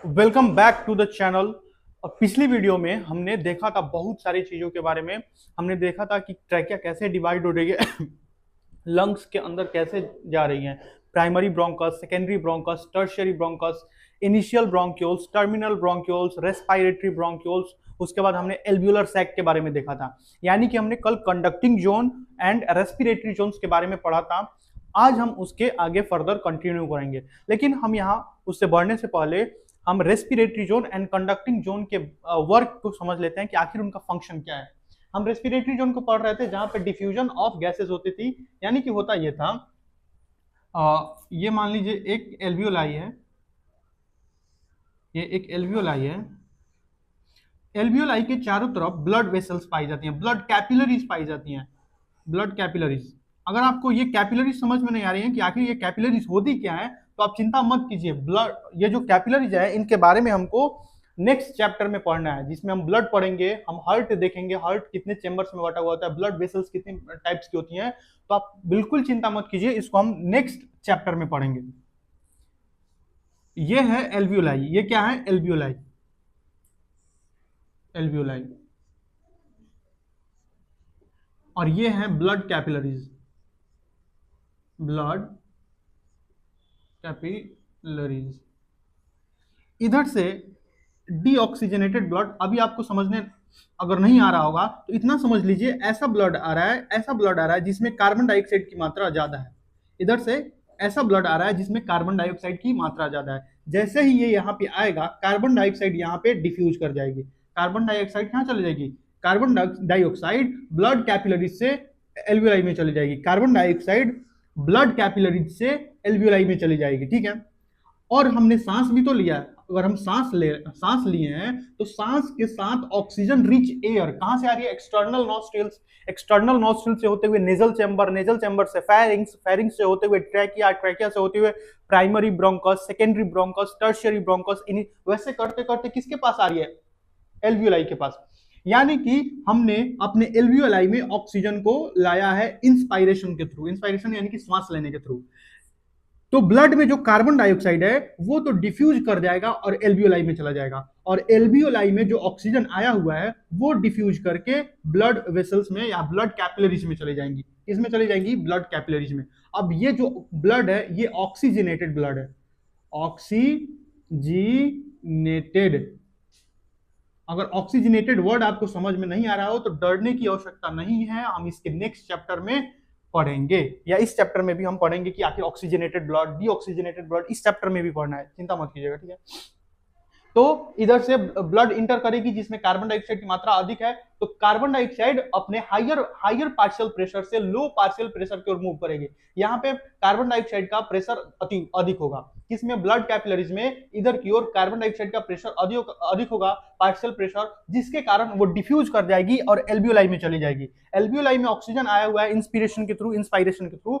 Welcome back to the channel. पिछली video में हमने देखा था बहुत सारी चीज़ों के बारे में। हमने देखा था कि ट्रैकिया कैसे डिवाइड हो रही है लंग्स के अंदर कैसे जा रही हैं, primary bronchus, secondary bronchus, tertiary bronchus, initial bronchioles, terminal bronchioles, respiratory bronchioles. उसके बाद हमने एल्व्यूलर सैक के बारे में देखा था। यानी कि हमने कल conducting zone and respiratory zones के बारे में पढ़ा था। आज हम उसके आगे फर्दर कंटिन्यू करेंगे, लेकिन हम यहाँ उससे बढ़ने से पहले हम respiratory zone and conducting zone के वर्क को समझ लेते हैं कि आखिर उनका फंक्शन क्या है। हम रेस्पिरेटरी जोन को पढ़ रहे थे जहां पे डिफ्यूजन ऑफ गैसेस होती थी। यानी कि होता ये था, ये मान लीजिए एक एल्वियोलाई है, ये एक एल्वियोलाई है। एल्वियोलाई के चारों तरफ ब्लड वेसल्स पाई जाती हैं, ब्लड कैपिलरीज पाई जाती हैं, ब्लड कैपिलरीज। अगर आपको ये कैपिलरीज समझ में नहीं आ रही है कि आखिर ये कैपिलरीज होती क्या है, तो आप चिंता मत कीजिए। ब्लड, ये जो कैपिलरीज है, इनके बारे में हमको नेक्स्ट चैप्टर में पढ़ना है, जिसमें हम ब्लड पढ़ेंगे, हम हार्ट देखेंगे, हार्ट कितने चेंबर्स में बटा हुआ होता है, ब्लड वेसल्स कितने टाइप्स की होती हैं। तो आप बिल्कुल चिंता मत कीजिए, इसको हम नेक्स्ट चैप्टर में पढ़ेंगे। ये है एल्वियोलाई। ये क्या है? एल्वियोलाई। एल्वियोलाई। और ये है ब्लड कैपिलरीज, ब्लड कैपिलरीज। इधर से डीऑक्सीजनेटेड ब्लड, अभी आपको समझने अगर नहीं आ रहा होगा तो इतना समझ लीजिए, ऐसा ब्लड आ रहा है, ऐसा ब्लड आ रहा है जिसमें कार्बन डाइऑक्साइड की मात्रा ज्यादा है। इधर से ऐसा ब्लड आ रहा है जिसमें कार्बन डाइऑक्साइड की मात्रा ज्यादा है। जैसे ही ये यहाँ पे आएगा, कार्बन डाइऑक्साइड यहाँ पे डिफ्यूज कर जाएगी। कार्बन डाइऑक्साइड कहाँ चली जाएगी? कार्बन डाइऑक्साइड ब्लड कैपिलरीज से एल्वियोलाई में चली जाएगी। कार्बन डाइऑक्साइड ब्लड कैपिलरीज से एल्वियोलाई में चली जाएगी। ठीक है। और हमने सांस भी तो लिया। अगर हम सांस लिए हैं, तो सांस के साथ ऑक्सीजन रिच एयर कहां से आ रही है? External nostrils. एक्सटर्नल नॉस्ट्रिल से होते हुए नेजल चैम्बर, नेजल चैम्बर से फेरिंग्स, फेरिंग्स से होते हुए ट्रैकिया, ट्रैकिया से होते हुए primary bronchus, secondary bronchus, tertiary bronchus. वैसे करते करते किसके पास आ रही है? एल्वियोलाई के पास। यानी कि हमने अपने एल्वियोलाई में ऑक्सीजन को लाया है इंस्पायरेशन के थ्रू। इंस्पायरेशन यानी कि सांस लेने के थ्रू। तो ब्लड में जो कार्बन डाइऑक्साइड है वो तो डिफ्यूज कर जाएगा और एल्वियोलाई में चला जाएगा, और एल्वियोलाई में जो ऑक्सीजन आया हुआ है वो डिफ्यूज करके ब्लड वेसल्स में या ब्लड कैपिलरीज में चली जाएंगी। इसमें चली जाएंगी ब्लड कैपिलरीज में। अब ये जो ब्लड है ये ऑक्सीजनेटेड ब्लड है, ऑक्सीजनेटेड। अगर ऑक्सीजनेटेड वर्ड आपको समझ में नहीं आ रहा हो तो डरने की आवश्यकता नहीं है, हम इसके नेक्स्ट चैप्टर में पढ़ेंगे, या इस चैप्टर में भी हम पढ़ेंगे कि आखिर ऑक्सीजनेटेड ब्लड, डीऑक्सीजनेटेड ब्लड इस चैप्टर में भी पढ़ना है, चिंता मत कीजिएगा। ठीक है। तो इधर से ब्लड इंटर करेगी जिसमें कार्बन डाइऑक्साइड की मात्रा अधिक है, तो कार्बन डाइऑक्साइड अपने हायर पार्शियल प्रेशर से लो पार्शियल प्रेशर की ओर मूव करेगी। यहाँ पे कार्बन डाइऑक्साइड का प्रेशर अधिक होगा, किसमें? ब्लड कैपिलरीज में। इधर की ओर कार्बन डाइऑक्साइड का प्रेशर अधिक होगा, पार्शियल प्रेशर, जिसके कारण वो डिफ्यूज कर जाएगी और एल्वियोलाई में चली जाएगी। एल्वियोलाई में ऑक्सीजन आया हुआ है इंस्पिरेशन के थ्रू, इंस्पायरेशन के थ्रू,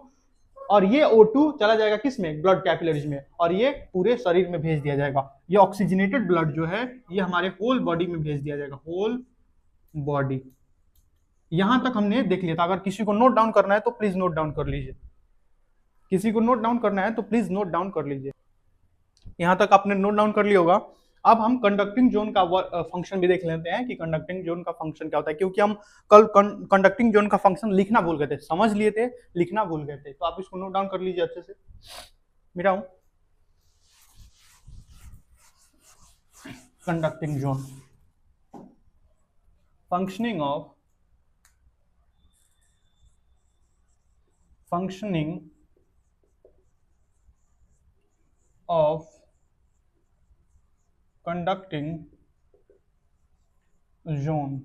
और ये O2 चला जाएगा किसमें? ब्लड कैपिलरीज में, और ये पूरे शरीर में भेज दिया जाएगा। ये ऑक्सीजनेटेड ब्लड जो है ये हमारे होल बॉडी में भेज दिया जाएगा, होल बॉडी। यहां तक हमने देख लिया था। अगर किसी को नोट डाउन करना है तो प्लीज नोट डाउन कर लीजिए, किसी को नोट डाउन करना है तो प्लीज नोट डाउन कर लीजिए। यहां तक आपने नोट डाउन कर लिया होगा। अब हम कंडक्टिंग जोन का फंक्शन भी देख लेते हैं कि कंडक्टिंग जोन का फंक्शन क्या होता है, क्योंकि हम कल कंडक्टिंग जोन का फंक्शन लिखना भूल गए थे, समझ लिए थे, लिखना भूल गए थे। तो आप इसको नोट डाउन कर लीजिए अच्छे से। मिटाऊं conducting zone, functioning of conducting zone,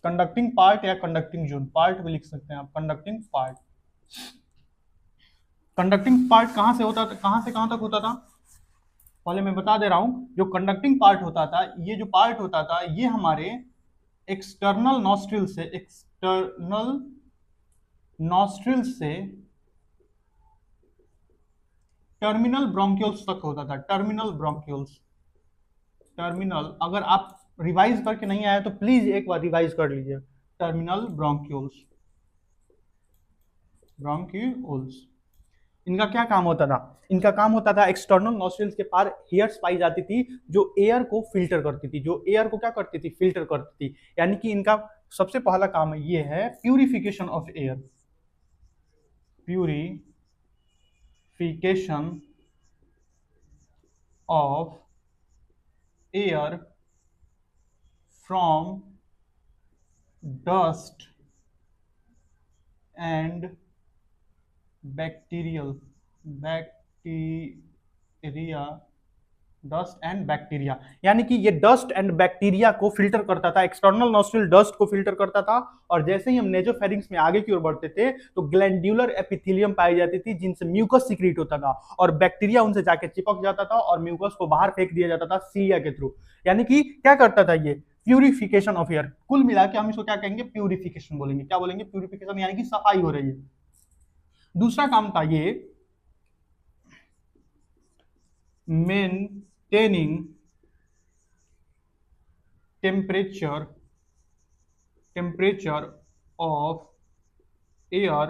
conducting part या कंडक्टिंग जोन, पार्ट भी लिख सकते हैं आप, कंडक्टिंग पार्ट। कंडक्टिंग पार्ट कहां से होता था, कहां से कहां तक होता था? पहले मैं बता दे रहा हूं। जो कंडक्टिंग पार्ट होता था, ये जो पार्ट होता था, ये हमारे एक्सटर्नल नॉस्ट्रिल से टर्मिनल ब्रोंक्यूल्स तक होता था। टर्मिनल ब्रोंक्यूल्स, टर्मिनल, अगर आप रिवाइज करके नहीं आए तो प्लीज एक बार रिवाइज कर लीजिए। टर्मिनल ब्रोंक्यूल्स, इनका क्या काम होता था? इनका काम होता था एक्सटर्नल नॉस्ट्रिल्स के पार हेयर्स पाई जाती थी जो एयर को फिल्टर करती थी, जो एयर को क्या करती थी? फिल्टर करती थी। यानी कि इनका सबसे पहला काम ये है purification of air, purification of air from dust and bacteria, dust and bacteria. यानी कि ये डस्ट एंड बैक्टीरिया को फिल्टर करता था, एक्सटर्नल नॉस्ट्रिल डस्ट को फिल्टर करता था। और जैसे ही हम नेजोफेरिंक्स में आगे की ओर बढ़ते थे तो ग्लैंड्यूलर एपिथेलियम पाई जाती थी जिनसे म्यूकस सीक्रेट होता था और बैक्टीरिया उनसे जाके चिपक जाता था और म्यूकस को बाहर फेंक दिया जाता था सीलिया के थ्रू। यानी कि क्या करता था ये? Purification of air. कुल मिला के हम इसको क्या कहेंगे? प्यूरिफिकेशन बोलेंगे। क्या बोलेंगे? प्यूरिफिकेशन, यानी कि सफाई हो रही है। दूसरा काम था ये maintaining temperature of air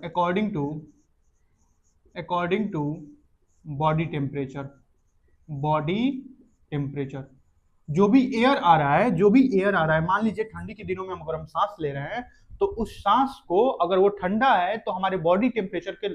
according to body temperature. जो भी एयर आ रहा है, मान लीजिए ठंडी के दिनों में अगर हम सांस ले रहे हैं तो उस सांस को अगर वो ठंडा है तो हमारे बॉडी टेम्परेचर के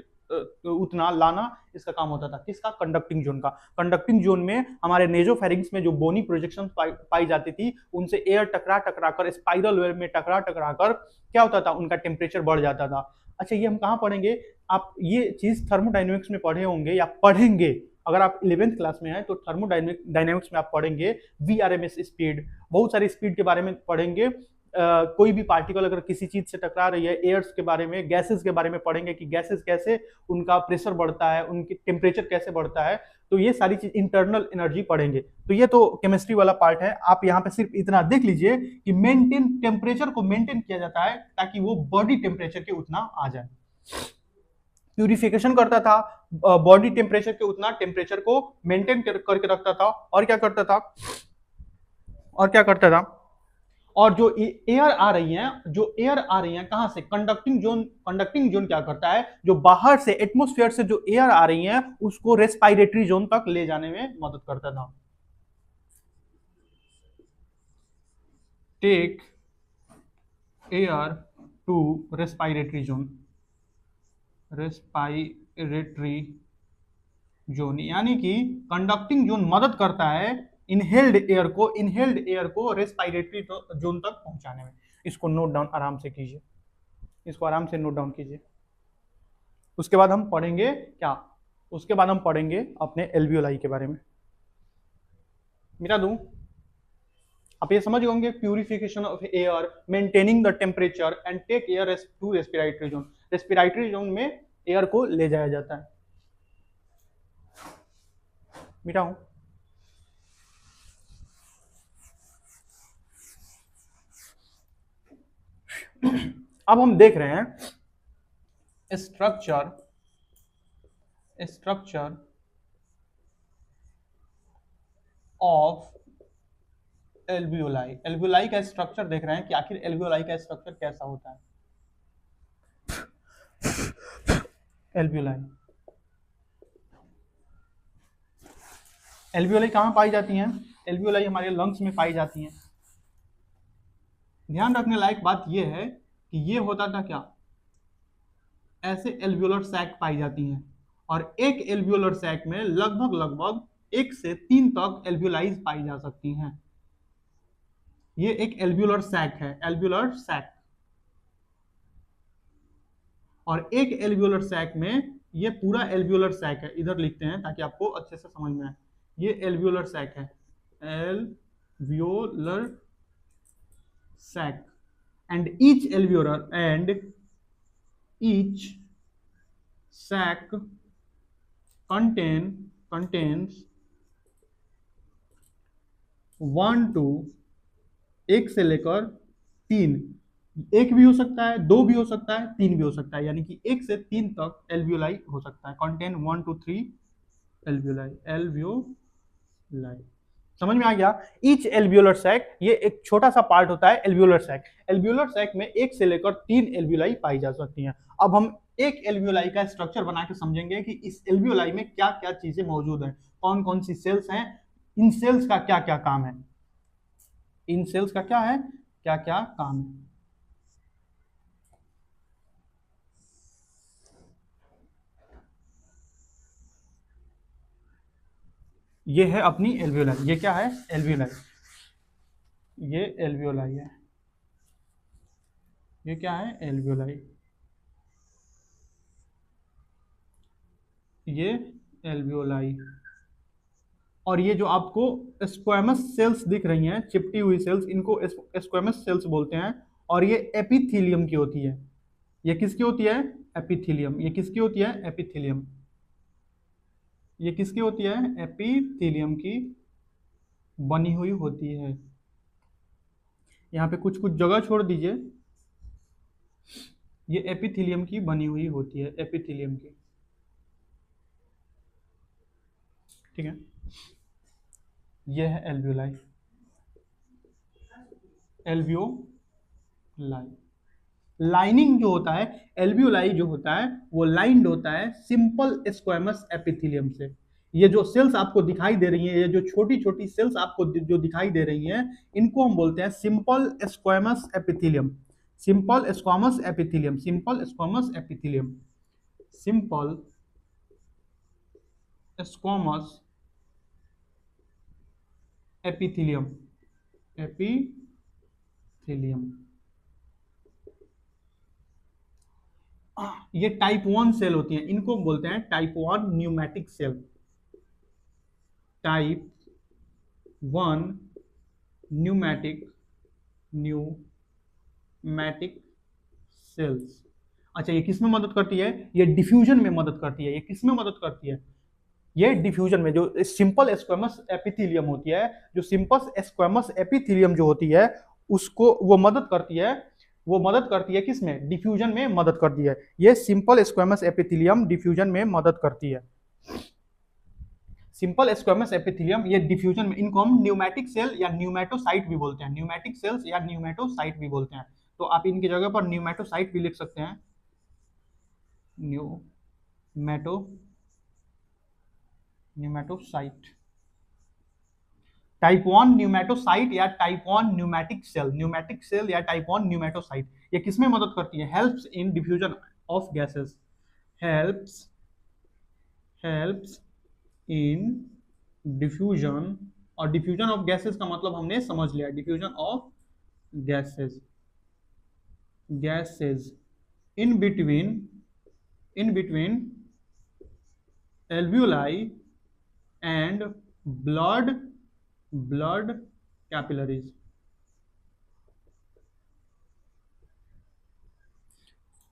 उतना लाना इसका काम होता था। किसका? कंडक्टिंग जोन का। कंडक्टिंग जोन में हमारे नेजोफेरिंक्स में जो बोनी प्रोजेक्शन पाई जाती थी उनसे एयर टकरा कर स्पाइरल वे में टकरा कर क्या होता था? उनका टेम्परेचर बढ़ जाता था। अच्छा, ये हम कहाँ पढ़ेंगे? आप ये चीज थर्मोडाइनमिक्स में पढ़े होंगे या पढ़ेंगे। अगर आप 11th क्लास में हैं तो थर्मोडाइनमिक्स में आप पढ़ेंगे VRMS स्पीड, बहुत सारी स्पीड के बारे में पढ़ेंगे। कोई भी पार्टिकल अगर किसी चीज से टकरा रही है, एयर्स के बारे में, गैसेस के बारे में पढ़ेंगे कि गैसेस कैसे उनका प्रेशर बढ़ता है, उनकी टेम्परेचर कैसे बढ़ता है। तो ये सारी चीज इंटरनल एनर्जी पढ़ेंगे। तो ये तो केमिस्ट्री वाला पार्ट है। आप यहाँ पे सिर्फ इतना देख लीजिए कि मेंटेन टेम्परेचर को मेंटेन किया जाता है ताकि वो बॉडी टेम्परेचर के उतना आ जाए। प्यूरिफिकेशन करता था, बॉडी टेम्परेचर के उतना टेम्परेचर को मेंटेन करके रखता था। और क्या करता था? और जो एयर आ रही हैं कहां से? कंडक्टिंग जोन क्या करता है? जो बाहर से एटमॉस्फेयर से जो एयर आ रही हैं उसको रेस्पिरेटरी जोन तक ले जाने में मदद करता था। Take air to respiratory zone, यानी कि कंडक्टिंग जोन मदद करता है इनहेल्ड एयर को रेस्पिरेटरी जोन तक पहुंचाने में। इसको नोट डाउन आराम से कीजिए, इसको आराम से नोट डाउन कीजिए। उसके बाद हम पढ़ेंगे क्या? उसके बाद हम पढ़ेंगे अपने एल्वियोलाई के बारे में। मिटा दूं? आप ये समझ होंगे purification of air, maintaining the temperature and take air to respiratory zone. Respiratory zone में एयर को ले जाया जाता है। मिटाऊं? अब हम देख रहे हैं स्ट्रक्चर ऑफ एल्वियोलाई का स्ट्रक्चर देख रहे हैं कि आखिर एल्वियोलाई का स्ट्रक्चर कैसा होता है। एल्वियोलाई कहां पाई जाती हैं? एल्वियोलाई हमारे लंग्स में पाई जाती हैं। ध्यान रखने लायक बात यह है कि ये होता था क्या? ऐसे एल्वियोलर सैक पाई जाती हैं और एक एल्वियोलर सैक में लगभग 1 से 3 तक एल्वियोलाइज पाई जा सकती हैं। ये एक एल्वियोलर सैक है, एल्वियोलर सैक। और एक एल्वियोलर सैक में, ये पूरा एल्वियोलर सैक है, इधर लिखते हैं ताकि आपको अच्छे से समझ में आए। ये एल्वियोलर सैक है, alveolar sac, and each sac contains 1 to 1 से लेकर 3, 1 भी हो सकता है, 2 भी हो सकता है, 3 भी हो सकता है, यानी कि 1 से 3 तक एल्वियोलाई हो सकता है। Contain 1 to 3 alveoli. समझ में आ गया? ईच एल्वियोलर सैक, ये एक छोटा सा पार्ट होता है एल्वियोलर सैक। एल्वियोलर सैक में 1 से लेकर 3 एल्वियोलाई पाई जा सकती हैं। अब हम एक एल्वियोलाई का स्ट्रक्चर बना के समझेंगे कि इस एल्वियोलाई में क्या क्या चीजें मौजूद हैं, कौन कौन सी सेल्स हैं, इन सेल्स का क्या क्या काम है, इन सेल्स का क्या है, क्या क्या काम है। ये है अपनी एल्वियोलाई, ये क्या है, एल्वियोलाई, ये एल्वियोलाई है, ये क्या है, एल्वियोलाई, ये एल्वियोलाई। और ये जो आपको स्क्वैमस सेल्स दिख रही हैं, चिपटी हुई सेल्स, इनको स्क्वैमस सेल्स बोलते हैं। और ये एपिथीलियम की होती है। ये किसकी होती है, एपिथीलियम। ये किसकी होती है, एपिथीलियम। ये किसकी होती है, एपिथीलियम की बनी हुई होती है। यहाँ पे कुछ कुछ जगह छोड़ दीजिए। ये एपिथीलियम की बनी हुई होती है, एपिथीलियम की, ठीक है। ये है एल्वियोलाई, एल्वियोलाई। लाइनिंग जो होता है, एल्वियोलाई जो होता है वो लाइंड होता है सिंपल स्क्वैमस एपिथेलियम से। ये जो सेल्स आपको दिखाई दे रही हैं, ये जो छोटी छोटी सेल्स आपको जो दिखाई दे रही हैं, इनको हम बोलते हैं simple squamous epithelium. Simple squamous epithelium, simple squamous epithelium, simple squamous epithelium, epithelium. ये टाइप 1 सेल होती हैं, इनको बोलते हैं type 1 pneumatic cell, type 1 pneumatic cells. अच्छा, ये किस में मदद करती है, ये डिफ्यूजन में मदद करती है। ये किस में मदद करती है, ये डिफ्यूजन में। जो सिंपल स्क्वैमस एपिथेलियम होती है, जो सिंपल स्क्वैमस एपिथेलियम जो होती है, उसको वो मदद करती है, वो मदद करती है किसमें, डिफ्यूजन में मदद करती है। ये सिंपल स्क्वैमस एपिथेलियम डिफ्यूजन में मदद करती है। सिंपल स्क्वैमस एपिथेलियम ये डिफ्यूजन में, इनको हम न्यूमेटिक सेल या न्यूमेटोसाइट भी बोलते हैं, न्यूमेटिक सेल्स या न्यूमेटोसाइट भी बोलते हैं। तो आप इनकी जगह पर न्यूमेटोसाइट भी लिख सकते हैं, न्यूमेटोसाइट, टाइप 1 न्यूमेटोसाइट या type 1 pneumatic cell, pneumatic cell या टाइप 1 न्यूमेटोसाइट। ये किसमें मदद करती है, helps in diffusion of gases, helps in diffusion. और डिफ्यूजन ऑफ गैसेस का मतलब हमने समझ लिया, diffusion of gases, in between alveoli and blood capillaries.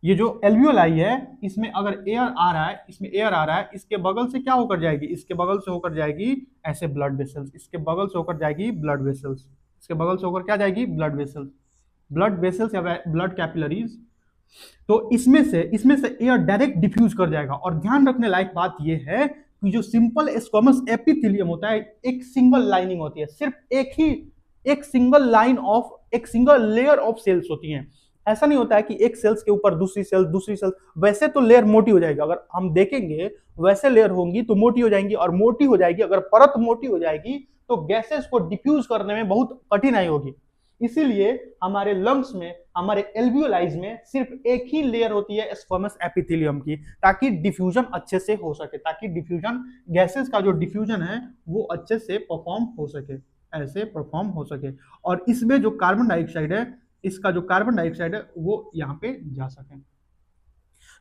ये जो एल्वियोलाई है, इसमें अगर एयर आ रहा है, इसमें एयर आ रहा है, इसके बगल से क्या होकर जाएगी, इसके बगल से होकर जाएगी ऐसे ब्लड वेसल्स, इसके बगल से होकर जाएगी ब्लड वेसल्स, इसके बगल से होकर क्या जाएगी, ब्लड वेसल्स, या ब्लड कैपिलरीज। तो इसमें से एयर डायरेक्ट डिफ्यूज कर जाएगा। और ध्यान रखने लायक बात यह है कि जो सिंपल स्क्वैमस एपिथेलियम होता है, एक सिंगल लाइनिंग होती है, सिर्फ एक सिंगल लाइन ऑफ, एक सिंगल लेयर ऑफ सेल्स होती हैं। ऐसा नहीं होता है कि एक सेल्स के ऊपर दूसरी सेल्स, वैसे तो लेयर मोटी हो जाएगी, अगर हम देखेंगे वैसे लेयर होंगी तो मोटी हो जाएंगी, और मोटी हो जाएगी, अगर परत मोटी हो जाएगी तो गैसेस को डिफ्यूज करने में बहुत कठिनाई होगी। इसीलिए हमारे लंग्स में, हमारे एल्वियोलाइज में सिर्फ एक ही लेयर होती है स्क्वैमस एपिथेलियम की, ताकि डिफ्यूजन अच्छे से हो सके, ताकि डिफ्यूजन, गैसेस का जो डिफ्यूजन है वो अच्छे से परफॉर्म हो सके, ऐसे परफॉर्म हो सके। और इसमें जो कार्बन डाइऑक्साइड है, इसका जो कार्बन डाइऑक्साइड है वो यहाँ पे जा सके।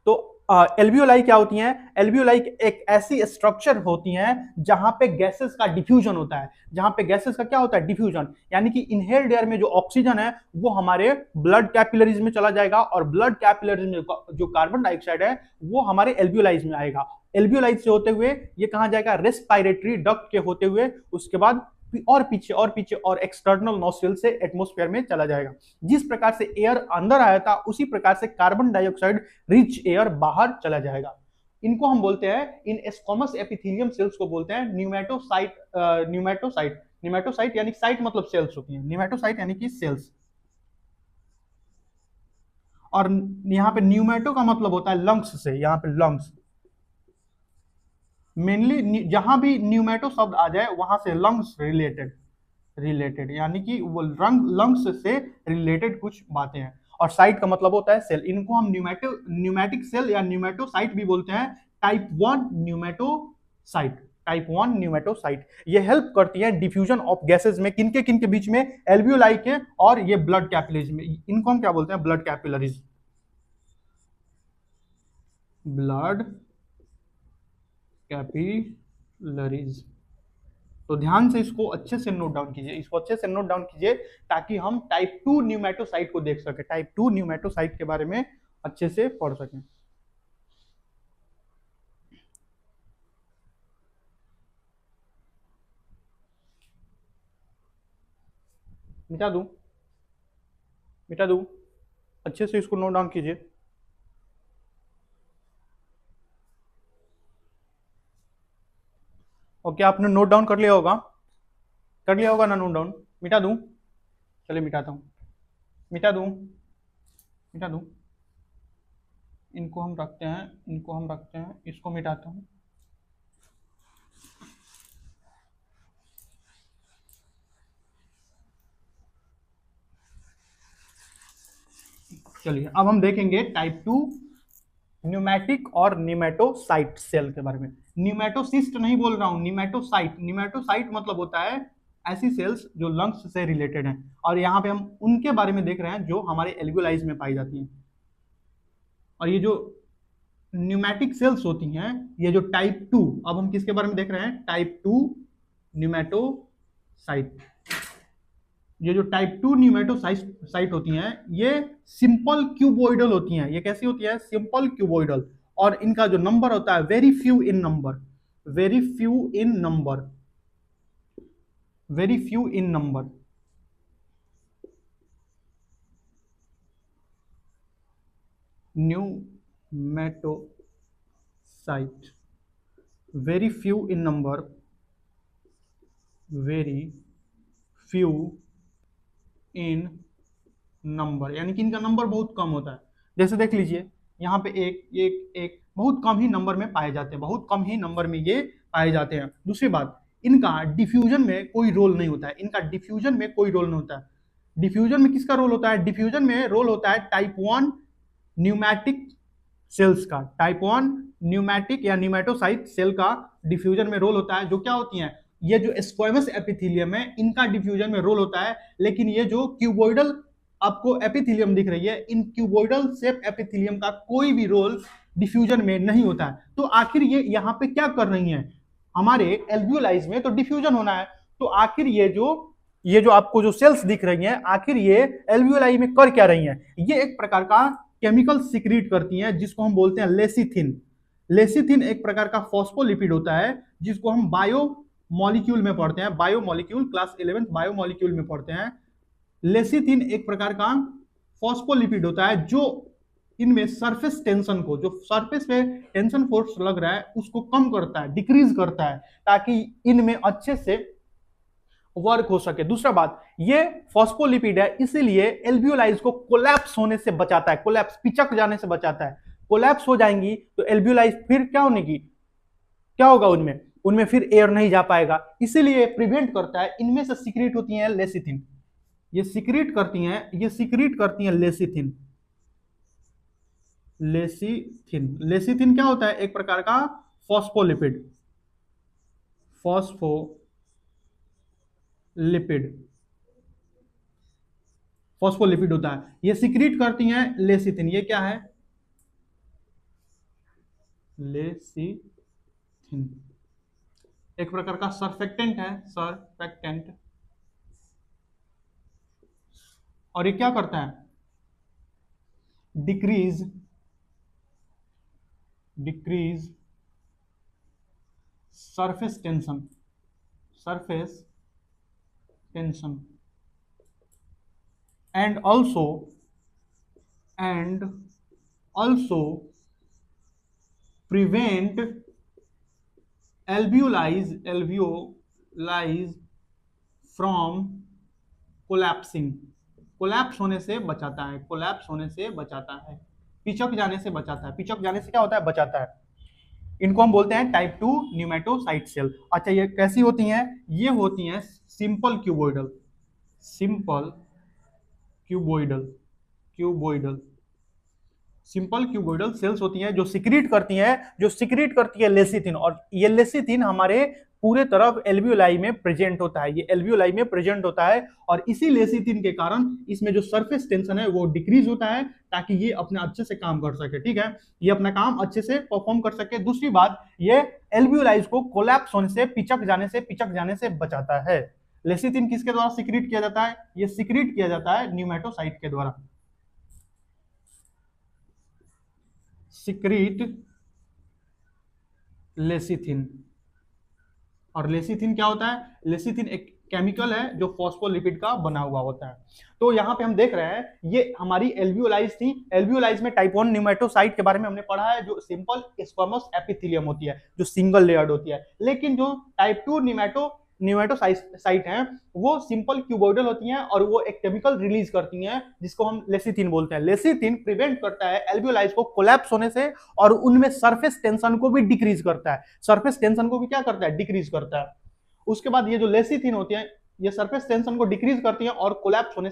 तो एल्वियोलाई क्या होती हैं, एल्वियोलाई एक ऐसी स्ट्रक्चर होती हैं जहां पे गैसेस का डिफ्यूजन होता है, जहां पे गैसेस का क्या होता है, डिफ्यूजन। यानी कि इनहेल्ड एयर में जो ऑक्सीजन है वो हमारे ब्लड कैपिलरीज में चला जाएगा, और ब्लड कैपिलरीज में जो कार्बन डाइऑक्साइड है वो हमारे एल्वियोलाइज में आएगा। एल्वियोलाइज से होते हुए ये कहां जाएगा, रेस्पिरेटरी डक्ट के होते हुए, उसके बाद और पीछे और एक्सटर्नल नोस्ट्रिल से एटमॉस्फेयर में चला जाएगा। जिस प्रकार से एयर अंदर आया था, उसी प्रकार से कार्बन डाइऑक्साइड रिच एयर बाहर चला जाएगा। इनको हम बोलते हैं, इन स्क्वैमस एपिथेलियम सेल्स को बोलते हैं न्यूमेटोसाइट। न्यूमेटोसाइट यानी साइट मतलब सेल्स होती हैं, न्यूमेटोसाइट यानी कि सेल्स। और यहाँ पे न्यूमेटो का मतलब होता है लंग्स से, यहाँ पे लंग्स मेनली, जहां भी न्यूमेटो शब्द आ जाए वहां से लंग्स रिलेटेड, यानी कि वो लंग्स से रिलेटेड कुछ बातें हैं। और साइट का मतलब होता है सेल, इनको हम न्यूमेटिक सेल या न्यूमेटोसाइट भी बोलते हैं। टाइप 1 न्यूमेटोसाइट, टाइप 1 न्यूमेटोसाइट ये हेल्प करती है डिफ्यूजन ऑफ गैसेस में, किनके किनके बीच में, एल्वियोलाई के और ये ब्लड कैपिलरीज में। इनको हम क्या बोलते हैं, ब्लड कैपिलरीज, ब्लड कैपिलरीज। तो ध्यान से इसको अच्छे से नोट डाउन कीजिए, इसको अच्छे से नोट डाउन कीजिए, ताकि हम टाइप 2 न्यूमेटोसाइट को देख सके, टाइप 2 न्यूमेटोसाइट के बारे में अच्छे से पढ़ सकें। मिटा दूं, मिटा दूं, अच्छे से इसको नोट डाउन कीजिए। ओके, आपने नोट डाउन कर लिया होगा, कर लिया होगा ना नोट डाउन? मिटा दूं, चलिए मिटाता हूं, मिटा दूं, मिटा दूं, इनको हम रखते हैं, इनको हम रखते हैं, इसको मिटाता हूं। चलिए अब हम देखेंगे टाइप 2 न्यूमेटिक और निमेटोसाइट सेल के बारे में। न्यूमेटोसिस्ट नहीं बोल रहा हूं, निमेटोसाइट। निमेटोसाइट मतलब होता है ऐसी सेल्स जो लंग्स से रिलेटेड हैं, और यहाँ पे हम उनके बारे में देख रहे हैं जो हमारे एल्वियोलाइज में पाई जाती हैं। और ये जो न्यूमेटिक सेल्स होती हैं, ये जो टाइप 2, अब हम किसके बारे में देख रहे हैं, टाइप 2 न्यूमेटोसाइट। ये जो टाइप 2 न्यूमेटोसाइट होती हैं, ये सिंपल क्यूबोइडल होती हैं। ये कैसी होती है, सिंपल क्यूबोइडल। और इनका जो नंबर होता है very few in number, very few in number, very few in number. Pneumatocyte, very few in number, very few in number, यानी कि इनका नंबर बहुत कम होता है। जैसे देख लीजिए यहाँ पे एक एक एक बहुत कम ही नंबर में पाए जाते हैं, बहुत कम ही नंबर में ये पाए जाते हैं। दूसरी बात, इनका डिफ्यूजन में कोई रोल नहीं होता है, इनका डिफ्यूजन में कोई रोल नहीं होता है। डिफ्यूजन में किसका रोल होता है, डिफ्यूजन में रोल होता है टाइप 1 न्यूमेटिक सेल्स का, टाइप 1 न्यूमेटिक या न्यूमेटोसाइट सेल का डिफ्यूजन में रोल होता है। जो क्या होती हैं, ये जो स्क्वैमस एपिथेलियम है, इनका डिफ्यूजन में रोल होता है। लेकिन ये जो क्यूबोइडल आपको एपिथेलियम दिख रही है, इन क्यूबोइडल शेप एपिथेलियम का कोई भी रोल डिफ्यूजन में नहीं होता है। तो आखिर ये यहाँ पे क्या कर रही हैं, हमारे एल्वियोलाइज में तो डिफ्यूजन होना है, तो आखिर ये जो आपको जो सेल्स दिख रही हैं, आखिर ये एल्वियोलाई में कर क्या रही हैं, ये एक प्रकार का केमिकल सिक्रीट करती हैं, जिसको हम बोलते हैं लेसिथिन। लेसिथिन एक प्रकार का फॉस्फोलिपिड होता है, जिसको हम बायो मॉलिक्यूल में पढ़ते हैं, bio molecule, class 11 bio molecule में पढ़ते हैं। लेसिथिन एक प्रकार का फॉस्फोलिपिड होता है, जो इनमें सरफेस टेंशन को, जो सरफेस पे टेंशन फोर्स लग रहा है उसको कम करता है, डिक्रीज करता है, ताकि इनमें अच्छे से वर्क हो सके। दूसरा बात, ये फॉस्फोलिपिड है, इसीलिए एल्वियोलाइज को कोलैप्स होने से बचाता है, कोलैप्स, पिचक जाने से बचाता है। कोलैप्स हो जाएंगी तो एल्वियोलाइज फिर क्या होने की, क्या होगा, उनमें उनमें फिर एयर नहीं जा पाएगा, इसीलिए प्रिवेंट करता है। इनमें से सीक्रेट होती है लेसिथिन, ये सीक्रेट करती हैं, ये सीक्रेट करती हैं लेसिथिन। लेसिथिन, लेसिथिन क्या होता है, एक प्रकार का फॉस्फोलिपिड, फॉस्फोलिपिड, फॉस्फोलिपिड होता है, ये सीक्रेट करती हैं लेसिथिन। ये क्या है, लेसिथिन एक प्रकार का सरफेक्टेंट है, सरफेक्टेंट। और ये क्या करता है, decrease surface tension, surface tension, and also prevent alveoli from collapsing, collapse होने से बचाता है, कोलैप्स होने से बचाता है, पिचक जाने से बचाता है। पिचक जाने से क्या होता है? बचाता है। इनको हम बोलते हैं टाइप 2 न्यूमेटोसाइट सेल। अच्छा, ये कैसी होती हैं? ये होती हैं simple cuboidal, simple cuboidal, cuboidal, simple cuboidal cells होती हैं जो सिक्रीट करती है लेसिथिन, और ये लेसिथिन हमारे पूरे तरफ एल्वियोलाई में प्रेजेंट होता है, ये एल्वियोलाई में प्रेजेंट होता है, और इसी लेसिथिन के कारण इसमें जो सरफेस टेंशन है वो डिक्रीज होता है, ताकि ये अपने अच्छे से काम कर सके। ठीक है, ये अपना काम अच्छे से परफॉर्म कर सके। दूसरी बात, ये एल्वियोलाइज को कोलैप्स होने से, पिचक जाने से बचाता है। लेसिथिन किसके द्वारा सिक्रीट किया जाता है? ये सिक्रीट किया जाता है न्यूमेटोसाइट के द्वारा, सिक्रीट लेसिथिन। और लेसिथिन क्या होता है? लेसिथिन एक केमिकल है जो फॉस्फोलिपिड का बना हुआ होता है। तो यहाँ पे हम देख रहे हैं ये हमारी एल्वियोलाइज थी। एल्वियोलाइज में टाइप 1 न्यूमेटोसाइट के बारे में हमने पढ़ा है, जो सिंपल स्क्वामस एपिथेलियम होती है, जो सिंगल लेयर्ड होती है। लेकिन जो टाइप 2 न्यूमेटोसाइट हैं वो सिंपल क्यूबोइडल होती हैं, और वो एक केमिकल रिलीज करती हैं जिसको हम लेसिथिन बोलते हैं। लेसिथिन प्रिवेंट करता है एल्वियोलाइज को कोलैप्स होने से, और उनमें सरफेस टेंशन को भी डिक्रीज करता है। सरफेस टेंशन को भी क्या करता है? डिक्रीज करता है। उसके बाद ये जो लेसिथिन होती है, ये सरफेस टेंशन को डिक्रीज करती है और कोलैप्स होने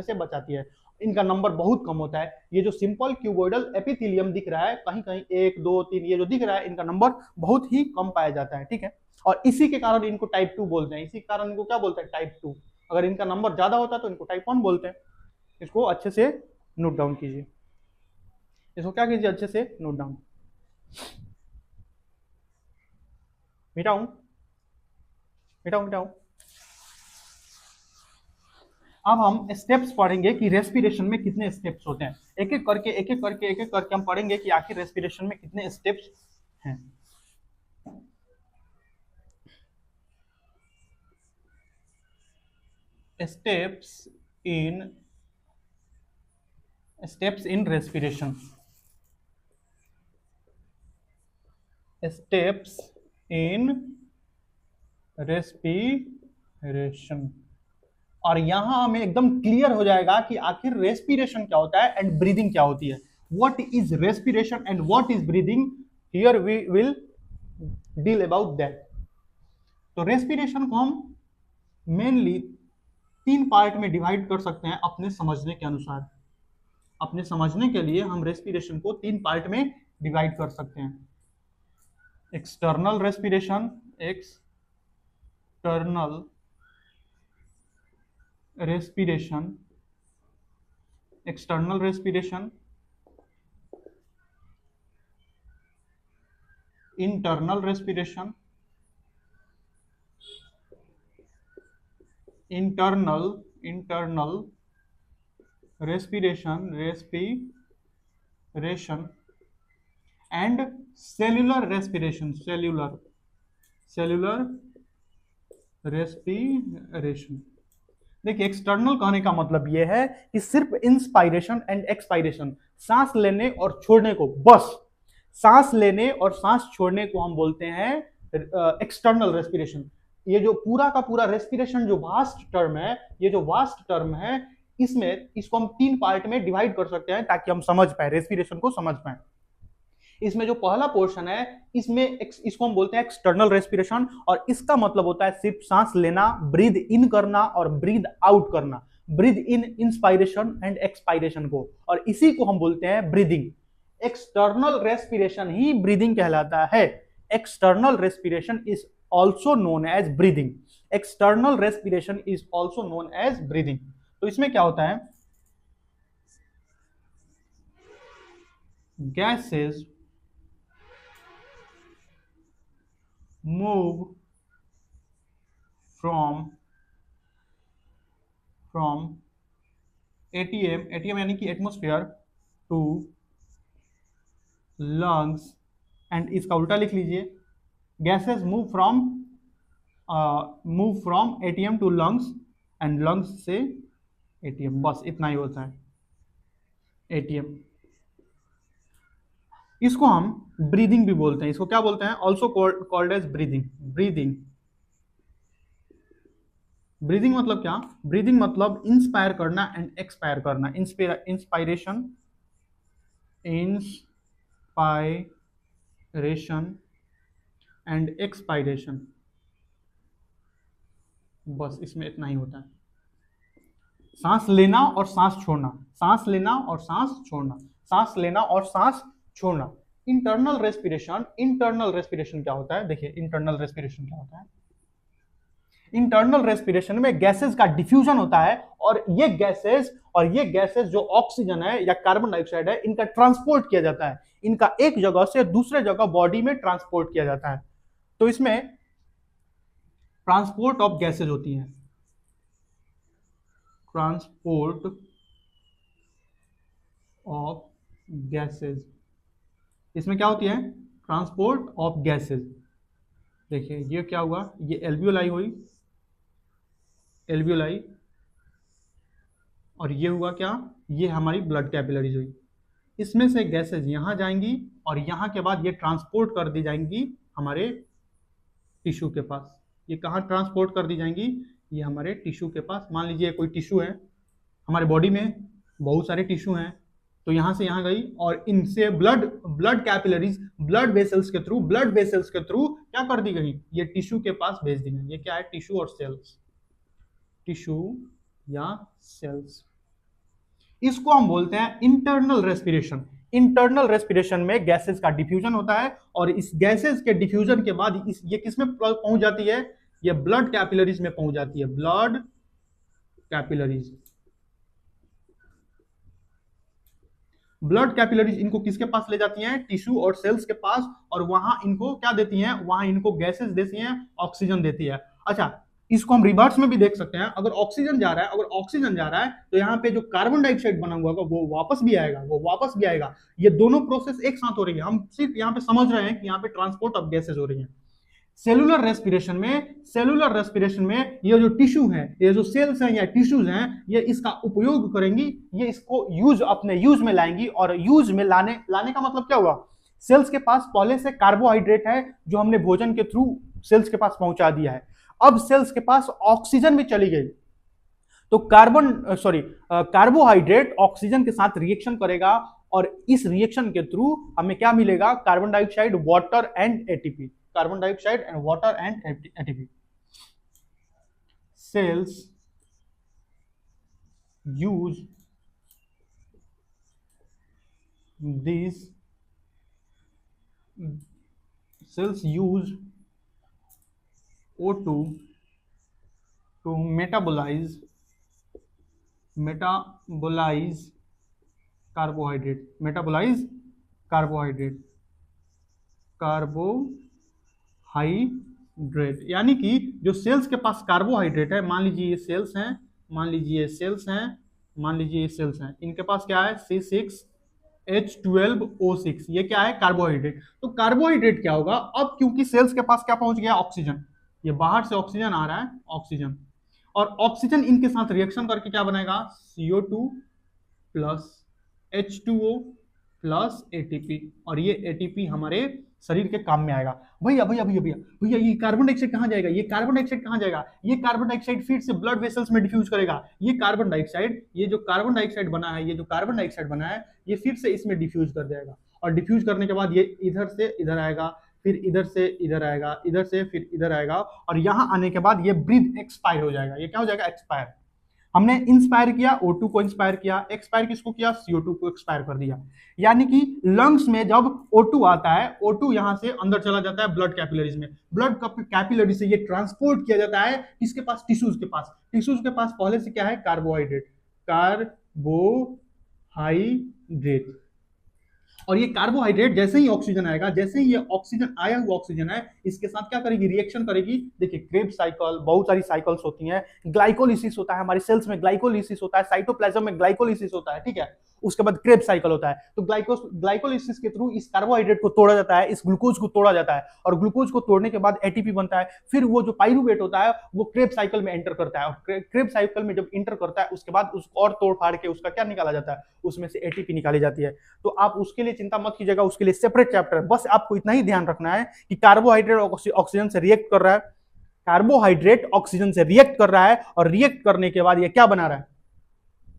से बचाती है। इनका नंबर बहुत कम होता है। ये जो सिंपल क्यूबोइडल एपिथेलियम दिख रहा है, कहीं कहीं 1 2 3 ये जो दिख रहा है, इनका नंबर बहुत ही कम पाया जाता है। ठीक है, और इसी के कारण इनको टाइप 2 बोलते हैं, इसी के कारण इनको क्या बोलते हैं? टाइप 2। अगर इनका नंबर ज्यादा होता है तो इनको टाइप 1 बोलते हैं। इसको अच्छे से नोट डाउन कीजिए, इसको क्या कीजिए? अच्छे से नोट डाउन। मिटाऊं मिटाऊं मिटाऊं। अब हम स्टेप्स पढ़ेंगे कि रेस्पिरेशन में कितने स्टेप्स होते हैं। एक एक करके हम पढ़ेंगे कि आखिर रेस्पिरेशन में कितने स्टेप्स हैं। Steps in respiration, steps in respiration. और यहां हमें एकदम क्लियर हो जाएगा कि आखिर रेस्पिरेशन क्या होता है एंड ब्रीदिंग क्या होती है। What is respiration and what is breathing, here we will deal about that. तो रेस्पिरेशन को हम मेनली 3 पार्ट में डिवाइड कर सकते हैं अपने समझने के अनुसार। अपने समझने के लिए हम रेस्पिरेशन को 3 पार्ट में डिवाइड कर सकते हैं। External respiration, external respiration, external respiration, internal respiration, internal respiration and cellular respiration, cellular respiration. देखिए, एक्सटर्नल कहने का मतलब यह है कि सिर्फ इंस्पायरेशन एंड एक्सपायरेशन, सांस लेने और छोड़ने को, बस सांस लेने और सांस छोड़ने को हम बोलते हैं एक्सटर्नल रेस्पिरेशन। ये जो पूरा का पूरा रेस्पिरेशन जो वास्ट टर्म है, ये जो वास्ट टर्म है, इसमें इसको हम 3 पार्ट में डिवाइड कर सकते हैं ताकि हम समझ पाए, रेस्पिरेशन को समझ पाए। इसमें जो पहला पोर्शन है, इसमें इसको हम बोलते हैं एक्सटर्नल रेस्पिरेशन, और इसका मतलब होता है सिर्फ सांस लेना, ब्रीद इन करना और ब्रीद आउट करना, breathe in inspiration and expiration को, और इसी को हम बोलते हैं ब्रीदिंग। एक्सटर्नल रेस्पिरेशन ही ब्रीदिंग कहलाता है। External respiration is also known as breathing, external respiration is also known as breathing. तो इसमें क्या होता है? गैसेस move from ATM यानी कि एटमोस्फेयर टू लंग्स, एंड इसका उल्टा लिख लीजिए, gases move from ATM to lungs and lungs से ATM, बस इतना ही होता है ATM। इसको हम ब्रीदिंग भी बोलते हैं। इसको क्या बोलते हैं? Also called as breathing, breathing मतलब क्या? ब्रीदिंग मतलब इंस्पायर करना एंड एक्सपायर करना। इंस्पायरेशन, इंस्पायरेशन एंड एक्सपायरेशन, बस इसमें इतना ही होता है। सांस लेना और सांस छोड़ना, सांस लेना और सांस छोड़ना, सांस लेना और सांस छोड़ना। इंटरनल रेस्पिरेशन, इंटरनल रेस्पिरेशन क्या होता है? देखिए इंटरनल रेस्पिरेशन क्या होता है। इंटरनल रेस्पिरेशन में गैसेस का डिफ्यूजन होता है और ये गैसेस जो ऑक्सीजन है या कार्बन डाइऑक्साइड है, इनका ट्रांसपोर्ट किया जाता है। इनका एक जगह से दूसरे जगह बॉडी में ट्रांसपोर्ट किया जाता है। तो इसमें ट्रांसपोर्ट ऑफ गैसेज होती हैं, ट्रांसपोर्ट ऑफ गैसेज। इसमें क्या होती है? Transport of gases. देखिए ये क्या हुआ, ये एल्वियोलाई हुई, एल्वियोलाई, और ये हुआ क्या? ये हमारी ब्लड कैपिलरीज हुई। इसमें से गैसेज यहां जाएंगी और यहां के बाद ये ट्रांसपोर्ट कर दी जाएंगी हमारे टिश्यू के पास। ये कहाँ ट्रांसपोर्ट कर दी जाएंगी? ये हमारे टिश्यू के पास। मान लीजिए कोई टिश्यू है हमारे बॉडी में, बहुत सारे टिश्यू हैं, तो यहां से यहां गई और इनसे ब्लड कैपिलरीज, ब्लड वेसल्स के थ्रू क्या कर दी गई? ये टिश्यू के पास भेज दी गई। ये क्या है? टिश्यू और सेल्स, टिश्यू या सेल्स। इसको हम बोलते हैं इंटरनल रेस्पिरेशन। इंटरनल रेस्पिरेशन में गैसेस का डिफ्यूजन होता है और इस गैसेस के डिफ्यूजन के बाद ये किस में पहुंच जाती है? ये ब्लड कैपिलरीज में पहुंच जाती है, ब्लड कैपिलरीज। ब्लड कैपिलरीज इनको किसके पास ले जाती हैं? टिश्यू और सेल्स के पास, और वहां इनको क्या देती हैं? वहां इनको गैसेस देती हैं, ऑक्सीजन देती है। अच्छा, इसको हम रिवर्स में भी देख सकते हैं। अगर ऑक्सीजन जा रहा है तो यहाँ पे जो कार्बन डाइऑक्साइड बना हुआ होगा वो वापस भी आएगा। ये दोनों प्रोसेस एक साथ हो रही है। हम सिर्फ यहाँ पे समझ रहे हैं कि यहाँ पे ट्रांसपोर्ट ऑफ गैसेस हो रही है। सेलुलर रेस्पिरेशन में ये जो टिश्यू है, ये जो सेल्स हैं या टिश्यूज हैं, ये इसका उपयोग करेंगी, ये इसको अपने यूज में लाएंगी। और यूज में लाने का मतलब क्या हुआ? सेल्स के पास पहले से कार्बोहाइड्रेट है जो हमने भोजन के थ्रू सेल्स के पास पहुंचा दिया है। अब सेल्स के पास ऑक्सीजन भी चली गई, तो कार्बोहाइड्रेट ऑक्सीजन के साथ रिएक्शन करेगा और इस रिएक्शन के थ्रू हमें क्या मिलेगा? Carbon dioxide, water and ATP. Carbon dioxide and water and ATP. Cells use O2 to metabolize carbohydrate. यानी कि जो सेल्स के पास कार्बोहाइड्रेट है, मान लीजिए ये सेल्स हैं, इनके पास क्या है? C6H12O6। ये क्या है? कार्बोहाइड्रेट। तो कार्बोहाइड्रेट क्या होगा? अब क्योंकि सेल्स के पास क्या पहुंच गया? ऑक्सीजन। ये बाहर से ऑक्सीजन आ रहा है, ऑक्सीजन, और ऑक्सीजन इनके साथ रिएक्शन करके क्या बनेगा? CO2 plus H2O plus ATP, और ये ATP हमारे शरीर के काम में आएगा। भैया ये कार्बन डाइऑक्साइड कहाँ जाएगा? ये कार्बन डाइऑक्साइड फिर से ब्लड वेसल्स में डिफ्यूज करेगा। ये जो कार्बन डाइऑक्साइड बना है ये फिर से इसमें डिफ्यूज कर जाएगा, और डिफ्यूज करने के बाद ये इधर से इधर आएगा, फिर इधर से इधर आएगा, इधर से फिर इधर आएगा, और यहां आने के बाद ये ब्रीथ एक्सपायर हो जाएगा। ये क्या हो जाएगा? एक्सपायर। हमने इंस्पायर किया, O2 को इंस्पायर किया, एक्सपायर किसको किया? CO2 को एक्सपायर कर दिया। यानी कि लंग्स में जब O2 आता है, O2 यहां से अंदर चला जाता है ब्लड कैपिलरीज में, ब्लड कैपिलरी से ये ट्रांसपोर्ट किया जाता है किसके पास? टिश्यूज के पास। टिश्यूज के पास पहले से क्या है? कार्बोहाइड्रेट। और ये कार्बोहाइड्रेट जैसे ही ऑक्सीजन आएगा, जैसे ही ये ऑक्सीजन आया हुआ ऑक्सीजन है, इसके साथ क्या करेगी? रिएक्शन करेगी। देखिए क्रेब्स साइकिल, बहुत सारी साइकिल्स होती हैं। ग्लाइकोलिसिस होता है हमारे सेल्स में, ग्लाइकोलिसिस होता है, साइटोप्लाज्म में ग्लाइकोलिसिस होता है, ठीक है। उसके बाद क्रेब्स साइकिल होता है। तो ग्लाइकोलिसिस के थ्रू इस कार्बोहाइड्रेट को तोड़ा जाता है, इस ग्लूकोज को तोड़ा जाता है, और ग्लूकोज को तोड़ने के बाद एटीपी बनता है। फिर वो जो पाइरूवेट होता है वो क्रेब्स साइकिल में एंटर करता है, और क्रेब्स साइकिल में जब एंटर करता है उसके बाद उसको और तोड़ फाड़ के उसका क्या निकाला जाता है? उसमें से एटीपी निकाली जाती है। तो आप उसके लिए चिंता मत कीजिएगा, उसके लिए सेपरेट चैप्टर। बस आपको इतना ही ध्यान रखना है कि कार्बोहाइड्रेट ऑक्सीजन से रिएक्ट कर रहा है, कार्बोहाइड्रेट ऑक्सीजन से रिएक्ट कर रहा है और रिएक्ट करने के बाद ये क्या बना रहा है,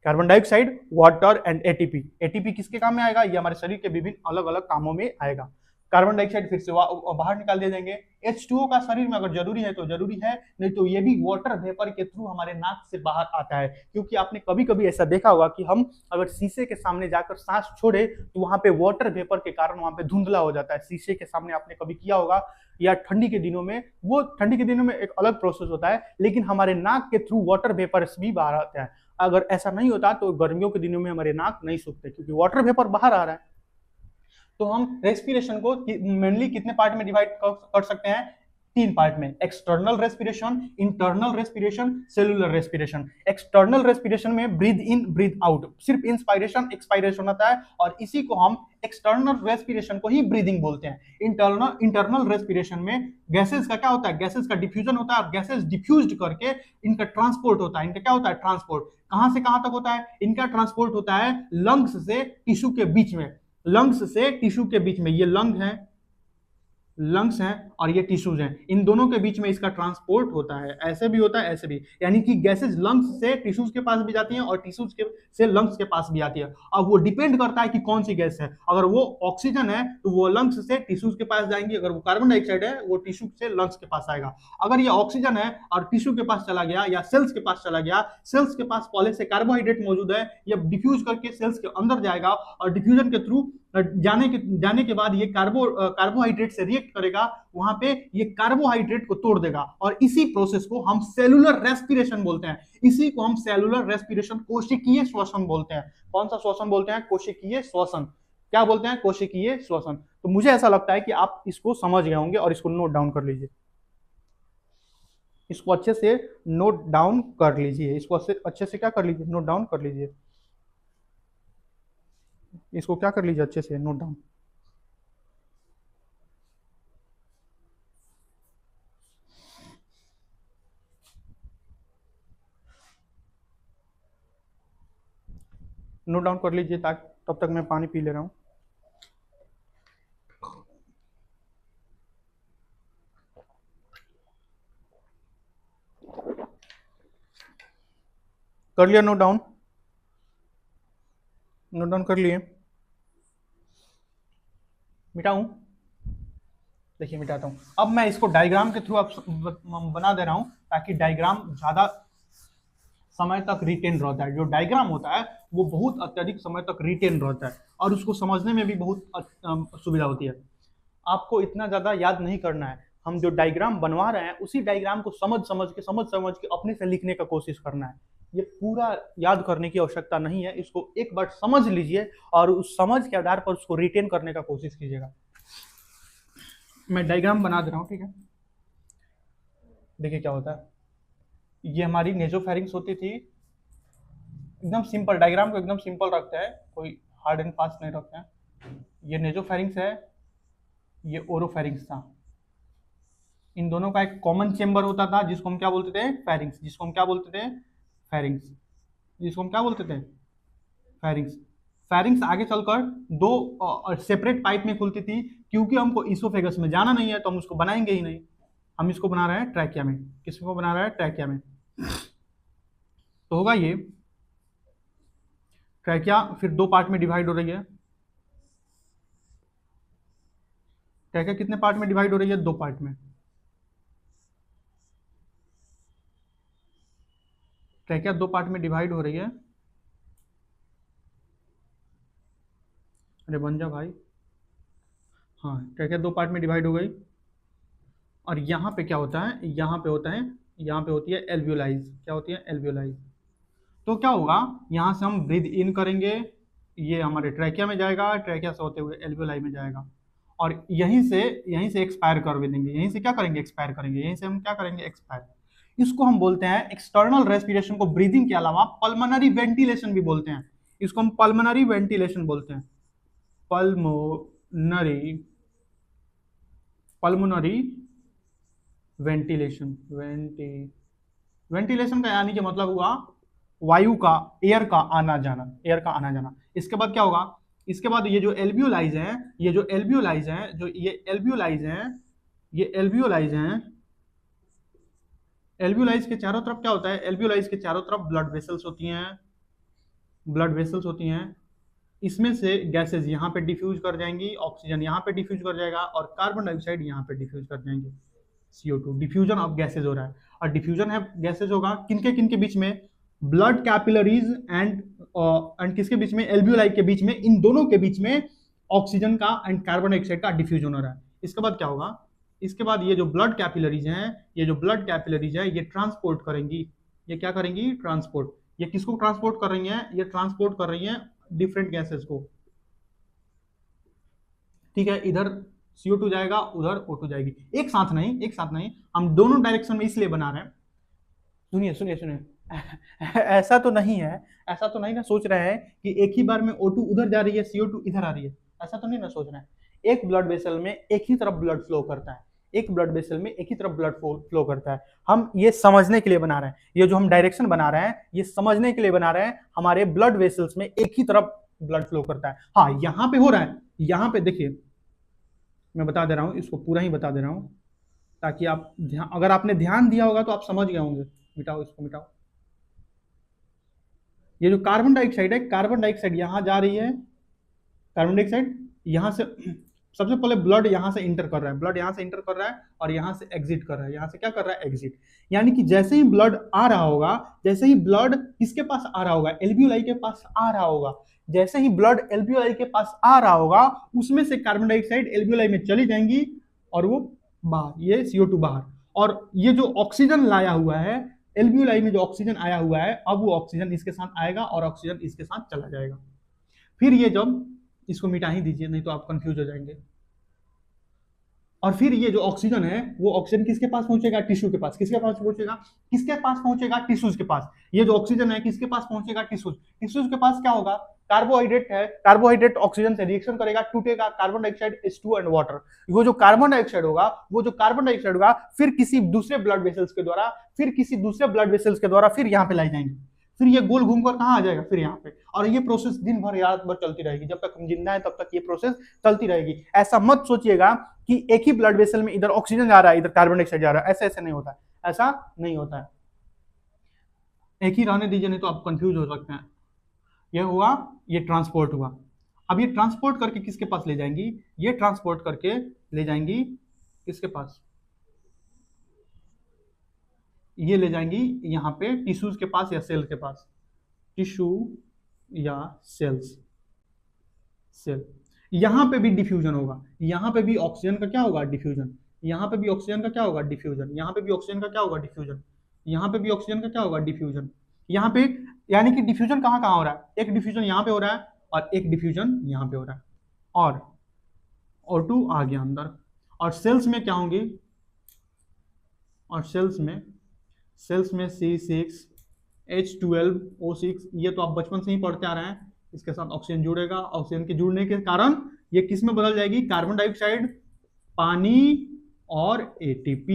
carbon dioxide, water and ATP. ATP किसके काम में आएगा, ये हमारे शरीर के विभिन्न अलग अलग कामों में आएगा। कार्बन डाइऑक्साइड फिर से बाहर निकाल दिया जाएंगे। H2O का शरीर में अगर जरूरी है तो जरूरी है, नहीं तो ये भी वाटर वेपर के थ्रू हमारे नाक से बाहर आता है। क्योंकि आपने कभी कभी ऐसा देखा होगा कि हम अगर शीशे के सामने जाकर सांस छोड़े तो वहां पे वाटर वेपर के कारण वहां पे धुंधला हो जाता है। शीशे के सामने आपने कभी किया होगा, या ठंडी के दिनों में, वो ठंडी के दिनों में एक अलग प्रोसेस होता है, लेकिन हमारे नाक के थ्रू वाटर वेपर्स भी बाहर आते हैं। अगर ऐसा नहीं होता तो गर्मियों के दिनों में हमारे नाक नहीं सूखते क्योंकि वाटर वेपर बाहर आ रहा है। तो हम रेस्पिरेशन को मेनली कितने पार्ट में डिवाइड कर सकते हैं, 3 पार्ट में, external respiration, internal respiration, cellular respiration. External respiration में ब्रीथ इन ब्रीथ आउट, सिर्फ इंस्पायरेशन एक्सपायरेशन होता है और इसी को हम एक्सटर्नल रेस्पिरेशन को ही ब्रीदिंग बोलते हैं। इंटरनल रेस्पिरेशन में गैसेस का क्या होता है, गैसेस का डिफ्यूजन होता है और गैसेस डिफ्यूज्ड करके इनका ट्रांसपोर्ट होता है। इनका क्या होता है, ट्रांसपोर्ट। कहां से कहां तक होता है, इनका ट्रांसपोर्ट होता है लंग्स से टिश्यू के बीच में, लंग्स से टिश्यू के बीच में। ये लंग्स हैं और ये टिश्यूज हैं, इन दोनों के बीच में इसका ट्रांसपोर्ट होता है। ऐसे भी होता है, ऐसे भी, यानी कि गैसेज लंग्स से टिश्यूज के पास भी जाती हैं और टिश्यूज के से लंग्स के पास भी आती है। अब वो डिपेंड करता है कि कौन सी गैस है। अगर वो ऑक्सीजन है तो वो लंग्स से टिश्यूज के पास जाएंगी, अगर वो कार्बन डाइऑक्साइड है वो टिश्यू से लंग्स के पास आएगा। अगर ये ऑक्सीजन है और टिश्यू के पास चला गया या सेल्स के पास चला गया, सेल्स के पास पहले से कार्बोहाइड्रेट मौजूद है, ये डिफ्यूज करके सेल्स के अंदर जाएगा और डिफ्यूजन के थ्रू जाने के बाद ये कार्बोहाइड्रेट से रिएक्ट करेगा, वहां पे ये कार्बोहाइड्रेट को तोड़ देगा और इसी प्रोसेस को हम सेलुलर रेस्पिरेशन बोलते हैं। इसी को हम सेलुलर रेस्पिरेशन, कोशिकीय श्वसन बोलते हैं। कौन सा श्वसन बोलते हैं, कोशिकीय श्वसन। क्या बोलते हैं, कोशिकीय श्वसन। तो मुझे ऐसा लगता है कि आप इसको समझ गए होंगे और इसको नोट डाउन कर लीजिए, इसको अच्छे से नोट डाउन कर लीजिए, इसको अच्छे से क्या कर लीजिए, नोट डाउन कर लीजिए, इसको क्या कर लीजिए, अच्छे से नोट डाउन। नोट डाउन कर लीजिए, ताकि तब तक मैं पानी पी ले रहा हूं। कर लिया नोट डाउन, नोट डाउन कर लिए। मिटाऊं, देखिए मिटाता हूं। अब मैं इसको डायग्राम के थ्रू बना दे रहा हूं ताकि डायग्राम ज्यादा समय तक रिटेन रहता है। जो डायग्राम होता है वो बहुत अत्यधिक समय तक रिटेन रहता है और उसको समझने में भी बहुत सुविधा होती है। आपको इतना ज्यादा याद नहीं करना है, हम जो डायग्राम बनवा रहे हैं उसी डायग्राम को समझ समझ के अपने से लिखने का कोशिश करना है। ये पूरा याद करने की आवश्यकता नहीं है, इसको एक बार समझ लीजिए और उस समझ के आधार पर उसको रिटेन करने का कोशिश कीजिएगा। मैं डायग्राम बना दे रहा हूं, ठीक है। देखिए क्या होता है, ये हमारी नेजोफेरिंक्स होती थी। एकदम सिंपल डायग्राम को एकदम सिंपल रखते हैं, कोई हार्ड एंड फास्ट नहीं रखते हैं। ये नेजोफेरिंक्स है, ये ओरोफेरिंक्स था। इन दोनों का एक कॉमन चेंबर होता था जिसको हम क्या बोलते थे, फेरिंक्स। जिसको हम क्या बोलते थे, फेरिंक्स। जिसको हम क्या बोलते थे, फेरिंक्स। फेरिंक्स आगे चलकर दो सेपरेट पाइप में खुलती थी, क्योंकि हमको इसोफेगस में जाना नहीं है तो हम उसको बनाएंगे ही नहीं। हम इसको बना रहे हैं ट्रैकिया में। किसको बना रहे हैं, ट्रैकिया में। तो होगा ये ट्रैकिया, फिर 2 पार्ट में डिवाइड हो रही है। ट्रैकिया कितने पार्ट में डिवाइड हो रही है, 2 पार्ट में। ट्रैकिया 2 पार्ट में डिवाइड हो रही है। अरे बन जा भाई। हाँ, ट्रैकिया 2 पार्ट में डिवाइड हो गई और यहाँ पे क्या होता है, यहाँ पे होती है एल्वियोलाइज। क्या होती है, एल्वियोलाइज। तो क्या होगा, यहाँ से हम ब्रीथ इन करेंगे, ये हमारे ट्रैकिया में जाएगा, ट्रैकिया से होते हुए एल्वियोलाई में जाएगा और यहीं से एक्सपायर कर भी देंगे। यहीं से क्या करेंगे, एक्सपायर करेंगे। यहीं से हम क्या करेंगे, एक्सपायर। इसको हम बोलते हैं एक्सटर्नल रेस्पिरेशन को ब्रीदिंग के अलावा पल्मोनरी वेंटिलेशन भी बोलते हैं। इसको हम पल्मोनरी वेंटिलेशन बोलते हैं। Pulmonary ventilation. वेंटिलेशन का यानी कि मतलब हुआ वायु का, एयर का आना जाना। इसके बाद क्या होगा, इसके बाद ये जो एल्वियोलाइज हैं, एल्वियोलाइज के चारों तरफ क्या होता है, एल्वियोलाइज के चारों तरफ ब्लड वेसल्स होती हैं, ब्लड वेसल्स होती हैं। इसमें से गैसेज यहाँ पे डिफ्यूज कर जाएंगी, ऑक्सीजन यहाँ पे डिफ्यूज कर जाएगा और कार्बन डाइऑक्साइड यहाँ पे डिफ्यूज कर जाएंगे। CO2 डिफ्यूजन ऑफ गैसेज हो रहा है। और डिफ्यूजन है गैसेज होगा किनके किनके बीच में, ब्लड कैपिलरीज एंड किसके बीच में, एल्वियोलाई के बीच में, इन दोनों के बीच में ऑक्सीजन का एंड कार्बन डाइऑक्साइड का डिफ्यूजन हो रहा है। इसके बाद क्या होगा, इसके बाद ये जो ब्लड कैपिलरीज हैं, ये जो ब्लड कैपिलरीज है ये ट्रांसपोर्ट करेंगी, ये क्या करेंगी, ट्रांसपोर्ट। ये किसको ट्रांसपोर्ट कर रही हैं, ये ट्रांसपोर्ट कर रही हैं डिफरेंट गैसेस को। ठीक है, इधर CO2 जाएगा, उधर O2 जाएगी, एक साथ नहीं, एक साथ नहीं, हम दोनों डायरेक्शन में इसलिए बना रहे हैं। सुनिए सुनिए सुनिए ऐसा तो नहीं है, ऐसा तो नहीं ना सोच रहे हैं कि एक ही बार में O2 उधर जा रही है, CO2 इधर आ रही है, ऐसा तो नहीं ना सोच रहे हैं। एक ब्लड वेसल में एक ही तरफ ब्लड फ्लो करता है, एक ब्लड वेसल में एक ही तरफ ब्लड फ्लो करता है। हम ये समझने के लिए बना रहे हैं, ये जो हम डायरेक्शन बना रहे हैं ये समझने के लिए बना रहे हैं, हमारे ब्लड वेसल्स में एक ही तरफ ब्लड फ्लो करता है। हाँ यहाँ पे हो रहा है, यहाँ पे देखिए मैं बता दे रहा हूँ, इसको पूरा ही बता दे रहा हूँ ताकि आप अगर आपने ध्यान दिया होगा तो आप समझ गए होंगे। मिटाओ इसको, मिटाओ। ये जो कार्बन डाइऑक्साइड है, कार्बन डाइऑक्साइड यहां जा रही है, कार्बन डाइऑक्साइड यहां से सबसे पहले ब्लड यहां से इंटर कर रहा है, ब्लड यहां से इंटर कर रहा है और यहां से एग्जिट कर रहा है, यहां से क्या कर रहा है, एग्जिट। यानी कि जैसे ही ब्लड आ रहा होगा, जैसे ही ब्लड किसके पास आ रहा होगा, एल्वियोलाई के पास आ रहा होगा, जैसे ही ब्लड एल्वियोलाई के पास आ रहा होगा उसमें से कार्बन डाइऑक्साइड एल्वियोलाई में चली जाएंगी और वो बाहर, ये CO2 बाहर। और ये जो ऑक्सीजन लाया हुआ है, एल्वियोलाई में जो ऑक्सीजन आया हुआ है, अब वो ऑक्सीजन इसके साथ आएगा और ऑक्सीजन इसके साथ चला जाएगा। फिर ये जब, इसको मिटा ही दीजिए नहीं तो आप कंफ्यूज हो जाएंगे। और फिर ये जो ऑक्सीजन है वो ऑक्सीजन किसके पास पहुंचेगा, टिश्यू के पास। किसके पास पहुंचेगा, किसके पास पहुंचेगा, टिश्यूज के पास। ये जो ऑक्सीजन है किसके पास पहुंचेगा, टिश्यूज। टिश्यूज के पास क्या होगा, कार्बोहाइड्रेट है, कार्बोहाइड्रेट ऑक्सीजन से रिएक्शन करेगा, टूटेगा, carbon dioxide H2 and water. वो जो कार्बन डाइऑक्साइड होगा, वो जो कार्बन डाइऑक्साइड होगा फिर किसी दूसरे ब्लड वेसल्स के द्वारा, फिर किसी दूसरे ब्लड वेसल्स के द्वारा फिर यहाँ पे लाई जाएंगे, फिर ये गोल घूमकर कहाँ आ जाएगा, फिर यहाँ पे। और ये प्रोसेस दिन भर रात भर चलती रहेगी, जब तक हम जिंदा है तब तक ये प्रोसेस चलती रहेगी। ऐसा मत सोचिएगा कि एक ही ब्लड वेसल में इधर ऑक्सीजन जा रहा है इधर कार्बन डाइऑक्साइड जा रहा है, ऐसे ऐसे नहीं होता है, ऐसा नहीं होता है। एक ही रहने दीजिए नहीं तो आप कंफ्यूज हो सकते हैं। ये हुआ, ये ट्रांसपोर्ट हुआ। अब ये ट्रांसपोर्ट करके किसके पास ले जाएंगी, ये ट्रांसपोर्ट करके ले जाएंगी किसके पास, ये ले जाएंगी यहाँ पे टिश्यूज के पास या सेल्स के पास, टिश्यू या सेल्स, सेल। यहां पे भी डिफ्यूजन होगा, यहां पे भी ऑक्सीजन का क्या होगा, डिफ्यूजन। यहां पे भी ऑक्सीजन का क्या होगा, डिफ्यूजन। यहां पे भी ऑक्सीजन का क्या होगा, डिफ्यूजन। यहां पे भी ऑक्सीजन का क्या होगा, डिफ्यूजन। यहां पे यानी कि डिफ्यूजन कहां कहां हो रहा है, एक डिफ्यूजन यहां पे हो रहा है और एक डिफ्यूजन यहां पे हो रहा है। और O2 आ गया अंदर। और सेल्स में क्या होंगे, और सेल्स में C6H12O6, ये तो आप बचपन से ही पढ़ते आ रहे हैं। इसके साथ ऑक्सीजन जुड़ेगा, ऑक्सीजन के जुड़ने के कारण ये किस में बदल जाएगी, कार्बन डाइऑक्साइड, पानी और ATP।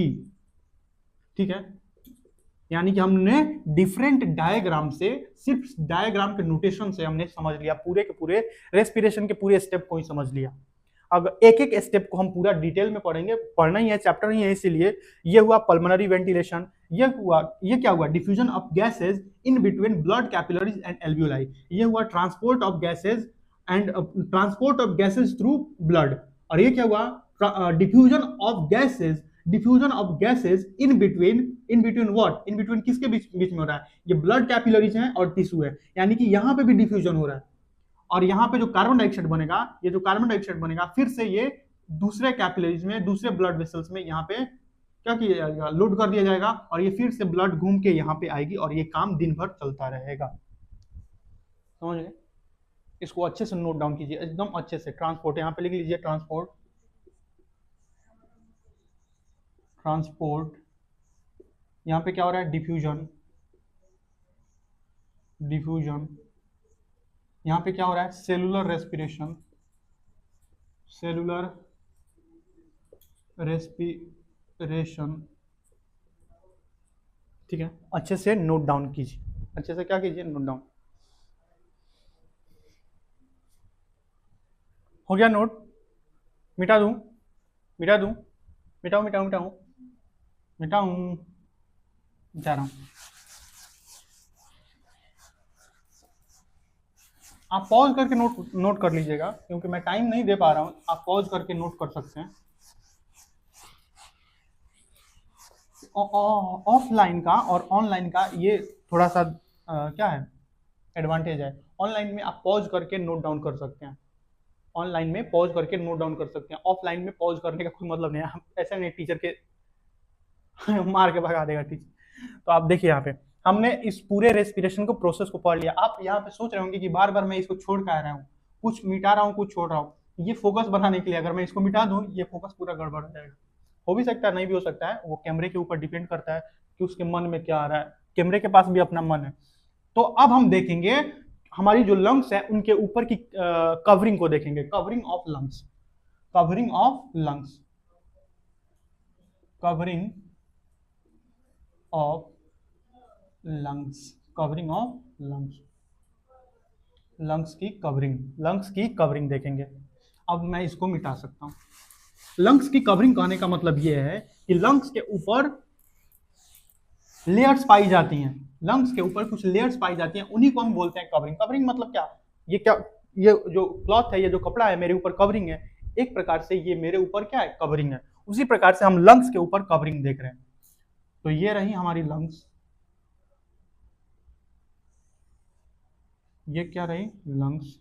ठीक है, यानी कि हमने डिफरेंट डायग्राम से, सिर्फ डायग्राम के नोटेशन से हमने समझ लिया, पूरे के पूरे रेस्पिरेशन के पूरे स्टेप को ही समझ लिया। अगर एक एक स्टेप को हम पूरा डिटेल में पढ़ेंगे, पढ़ना ही है, चैप्टर ही है, इसीलिए ये हुआ पल्मोनरी वेंटिलेशन, ये क्या हुआ, diffusion of gases in between blood capillaries and alveoli, ये हुआ transport of gases and transport of gases through blood. और ये क्या हुआ, diffusion of gases in between what, in between किसके बीच में हो रहा है, ये ब्लड कैपिलरीज हैं और टिश्यू है, यानी कि यहां पे भी डिफ्यूजन हो रहा है। और यहाँ पे जो कार्बन डाइऑक्साइड बनेगा, ये जो कार्बन डाइऑक्साइड बनेगा फिर से ये दूसरे कैपिलरीज में, दूसरे ब्लड वेसल्स में यहाँ पे क्या किया जाएगा, लोड कर दिया जाएगा और ये फिर से ब्लड घूम के यहाँ पे आएगी और ये काम दिन भर चलता रहेगा। समझ गए, इसको अच्छे से नोट डाउन कीजिए, एकदम अच्छे से। ट्रांसपोर्ट यहाँ पे लिख लीजिए, ट्रांसपोर्ट यहाँ पे क्या हो रहा है, डिफ्यूजन यहाँ पे क्या हो रहा है, सेलुलर रेस्पिरेशन। ठीक है, अच्छे से नोट डाउन कीजिए, अच्छे से क्या कीजिए, नोट डाउन। हो गया नोट, मिटा दूं, मिटाऊं, जा रहा हूँ। आप पॉज करके नोट नोट कर लीजिएगा, क्योंकि मैं टाइम नहीं दे पा रहा हूँ, आप पॉज करके नोट कर सकते हैं। ऑफलाइन का और ऑनलाइन का ये थोड़ा सा क्या है, एडवांटेज है। ऑनलाइन में आप पॉज करके नोट डाउन कर सकते हैं, ऑनलाइन में पॉज करके नोट डाउन कर सकते हैं, ऑफलाइन में पॉज करने का कोई मतलब नहीं है। हम ऐसा नहीं टीचर के मार के भगा देगा टीचर। तो आप देखिए यहाँ पे हमने इस पूरे रेस्पिरेशन को प्रोसेस को पढ़ लिया। आप यहाँ पे सोच रहे होंगे कि बार बार मैं इसको छोड़ कर आ रहा हूँ, कुछ मिटा रहा हूँ, कुछ छोड़ रहा हूँ। ये फोकस बनाने के लिए अगर मैं इसको मिटा दूँ, ये फोकस पूरा गड़बड़ हो जाएगा। हो भी सकता है, नहीं भी हो सकता है, वो कैमरे के ऊपर डिपेंड करता है कि उसके मन में क्या आ रहा है। कैमरे के पास भी अपना मन है। तो अब हम देखेंगे हमारी जो लंग्स है उनके ऊपर की कवरिंग को देखेंगे, covering of lungs, covering of lungs, covering of lungs, covering of lungs, lungs की कवरिंग, लंग्स की कवरिंग देखेंगे। अब मैं इसको मिटा सकता हूं। लंग्स की कवरिंग कहने का मतलब यह है कि लंग्स के ऊपर लेयर्स पाई जाती हैं, लंग्स के ऊपर कुछ लेयर्स पाई जाती हैं, उन्हीं को हम बोलते हैं कवरिंग। कवरिंग मतलब क्या, ये क्या, ये जो क्लॉथ है, ये जो कपड़ा है मेरे ऊपर कवरिंग है, एक प्रकार से ये मेरे ऊपर क्या है, कवरिंग है। उसी प्रकार से हम लंग्स के ऊपर कवरिंग देख रहे हैं। तो ये रही हमारी लंग्स, ये क्या रही, लंग्स।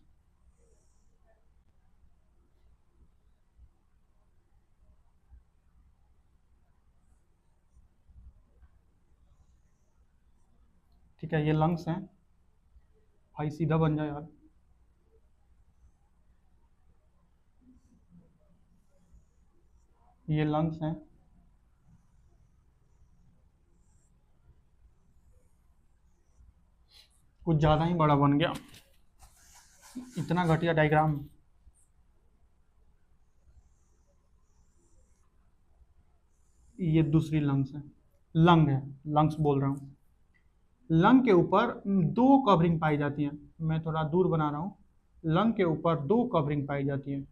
ठीक है, ये लंग्स हैं। भाई सीधा बन जाए यार। ये लंग्स हैं। कुछ ज्यादा ही बड़ा बन गया, इतना घटिया डायग्राम। ये दूसरी लंग्स है, लंग है, लंग्स बोल रहा हूँ। लंग के ऊपर दो कवरिंग पाई जाती हैं, मैं थोड़ा दूर बना रहा हूँ। लंग के ऊपर दो कवरिंग पाई जाती है।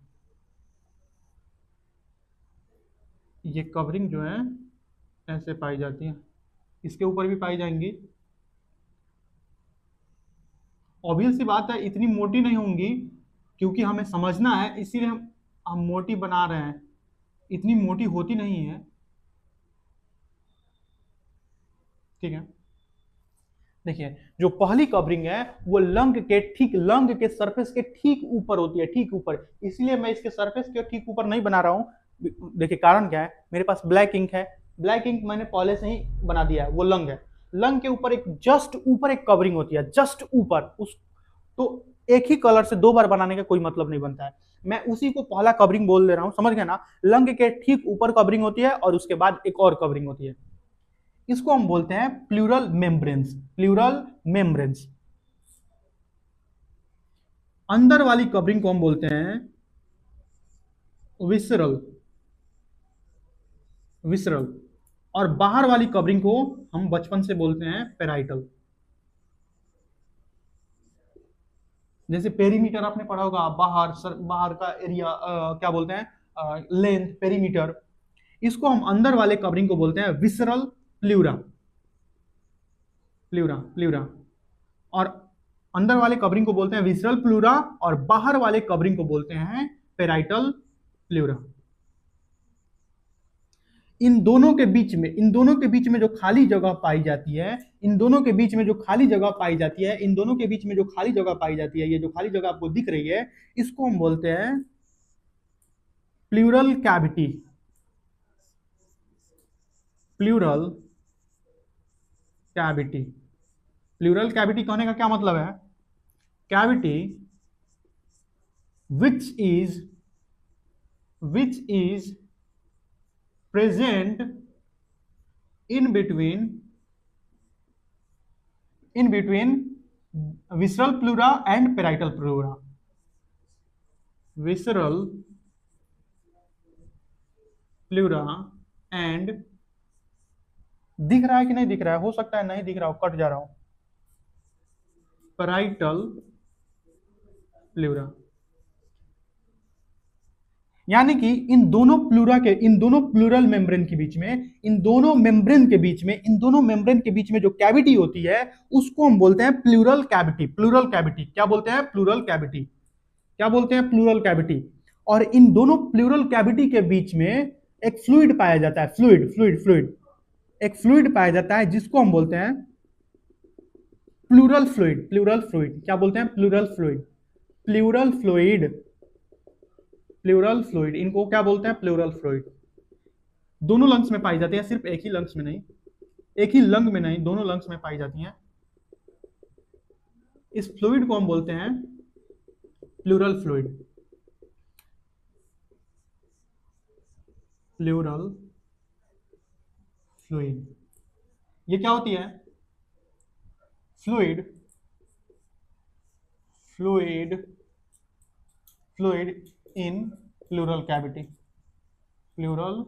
ये कवरिंग जो है ऐसे पाई जाती है, इसके ऊपर भी पाई जाएंगी। ऑब्वियस सी बात है, इतनी मोटी नहीं होंगी, क्योंकि हमें समझना है, इसीलिए हम मोटी बना रहे हैं। इतनी मोटी होती नहीं है। ठीक है, देखिए जो पहली कवरिंग है वो लंग के ठीक, लंग के सरफेस के ठीक ऊपर होती है, ठीक ऊपर। इसलिए मैं इसके सरफेस के ठीक ऊपर नहीं बना रहा हूं। देखिए कारण क्या है, मेरे पास ब्लैक इंक है, ब्लैक इंक मैंने पहले से ही बना दिया है, वो लंग है। लंग के ऊपर एक जस्ट ऊपर एक कवरिंग होती है, जस्ट ऊपर उस, तो एक ही कलर से दो बार बनाने का कोई मतलब नहीं बनता है। मैं उसी को पहला कवरिंग बोल दे रहा हूं, समझ गए ना। लंग के ठीक ऊपर कवरिंग होती है और उसके बाद एक और कवरिंग होती है। इसको हम बोलते हैं प्लूरल मेम्ब्रेन्स, प्लूरल मेम्ब्रेन्स। अंदर वाली कवरिंग को हम बोलते हैं विसरल, विसरल। और बाहर वाली कवरिंग को हम बचपन से बोलते हैं पेराइटल। जैसे पेरीमीटर आपने पढ़ा होगा, बाहर बाहर का एरिया क्या बोलते हैं, लेंथ, पेरीमीटर। इसको हम अंदर वाले कवरिंग को बोलते हैं विसरल प्लूरा, प्लूरा, प्लूरा। और अंदर वाले कवरिंग को बोलते हैं विसरल प्लूरा, और बाहर वाले कवरिंग को बोलते हैं पेराइटल प्लूरा। इन दोनों के बीच में, इन दोनों के बीच में जो खाली जगह पाई जाती है, इन दोनों के बीच में जो खाली जगह पाई जाती है, इन दोनों के बीच में जो खाली जगह पाई जाती है, ये जो खाली जगह आपको दिख रही है, इसको हम बोलते हैं pleural cavity, pleural cavity. Pleural cavity कहने का क्या मतलब है, cavity which is present in between visceral pleura and parietal pleura, visceral pleura and, दिख रहा है कि नहीं दिख रहा है, हो सकता है नहीं दिख रहा हो, कट जा रहा हूं, parietal pleura। यानी कि इन दोनों प्लूरल मेम्ब्रेन के बीच में, इन दोनों मेम्ब्रेन के बीच में जो कैविटी होती है उसको हम बोलते हैं प्लूरल कैविटी। प्लूरल कैविटी क्या बोलते हैं? Pleural cavity. क्या बोलते हैं? Pleural cavity. और इन दोनों प्लूरल कैविटी के बीच में एक फ्लूइड पाया जाता है, फ्लूइड एक फ्लूइड पाया जाता है जिसको हम बोलते हैं प्लूरल फ्लूइड। प्लूरल फ्लूइड क्या बोलते हैं? Pleural fluid. Pleural fluid, pleural fluid, इनको क्या बोलते हैं? Pleural fluid. दोनों लंग्स में पाई जाती है, सिर्फ एक ही लंग्स में नहीं, एक ही लंग में नहीं, दोनों लंग्स में पाई जाती हैं। इस फ्लूइड को हम बोलते हैं प्लूरल फ्लूइड। प्लूरल फ्लूइड ये क्या होती है? Fluid, fluid, fluid in pleural cavity. Pleural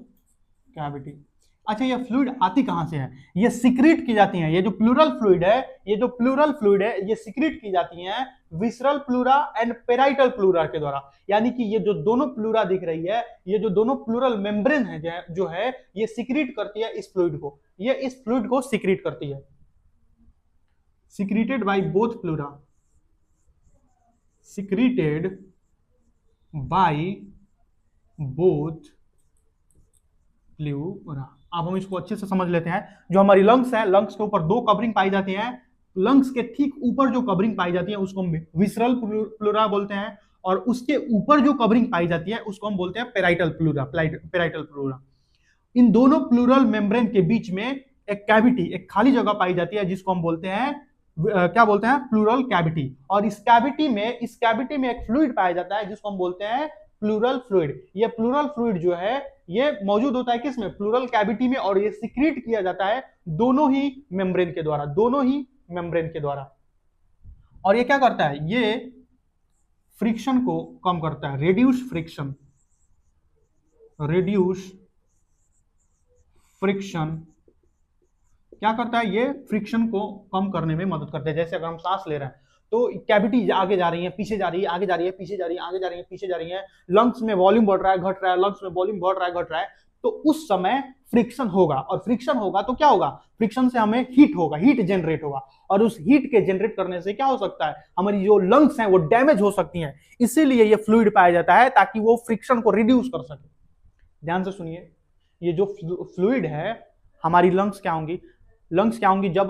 cavity. अच्छा, ये फ्लूइड आती कहां से है? ये सिक्रीट की जाती हैं। ये जो प्लूरल फ्लूइड है, ये सिक्रीट की जाती हैं visceral pleura and parietal pleura के द्वारा। यानी कि ये जो दोनों प्लूरा दिख रही है, ये जो दोनों प्लूरल मेम्ब्रेन है जो है, ये सिक्रीट करती है इस फ्लूइड को, ये इस फ्लूइड को सिक्रीट करती है। Secreted by both pleura, secreted by both pleura. अब हम इसको अच्छे से समझ लेते हैं। जो हमारी लंग्स है, लंग्स के ऊपर दो कवरिंग पाई जाती है। लंग्स के ठीक ऊपर जो कवरिंग पाई जाती है उसको हम विसरल प्लूरा बोलते हैं, और उसके ऊपर जो कवरिंग पाई जाती है उसको हम बोलते हैं पेराइटल प्लूरा। Parietal pleura. इन दोनों प्लूरल मेम्ब्रेन के बीच में एक कैविटी, एक खाली जगह पाई जाती है जिसको हम बोलते हैं क्या बोलते हैं? Pleural cavity. और इस कैविटी में एक फ्लूइड पाया जाता है जिसको हम बोलते हैं प्लूरल फ्लूइड। ये प्लूरल फ्लूइड जो है ये मौजूद होता है किसमें? प्लूरल कैविटी में, और ये सिक्रीट किया जाता है दोनों ही मेम्ब्रेन के द्वारा, दोनों ही मेम्ब्रेन के द्वारा। और ये क्या करता है? ये फ्रिक्शन को कम करता है, रिड्यूस फ्रिक्शन, रिड्यूस फ्रिक्शन। क्या करता है? ये फ्रिक्शन को कम करने में मदद करता है। जैसे अगर हम सांस ले रहे हैं तो कैविटी आगे जा रही है, पीछे जा रही है, आगे जा रही है, पीछे जा रही है, आगे जा रही है, पीछे जा रही है, लंग्स में वॉल्यूम बढ़ रहा है, घट रहा है, लंग्स में वॉल्यूम बढ़ रहा है, घट रहा है, तो उस समय फ्रिक्शन होगा। और फ्रिक्शन होगा तो क्या होगा? फ्रिक्शन से हमें हीट होगा, हीट जनरेट होगा, और उस हीट के जनरेट करने से क्या हो सकता है? हमारी जो लंग्स हैं वो डैमेज हो सकती हैं। इसीलिए ये फ्लूइड पाया जाता है ताकि वो फ्रिक्शन को रिड्यूस कर सके। ध्यान से सुनिए, ये जो फ्लूइड है, हमारी लंग्स क्या होंगी? लंग्स क्या होंगी? जब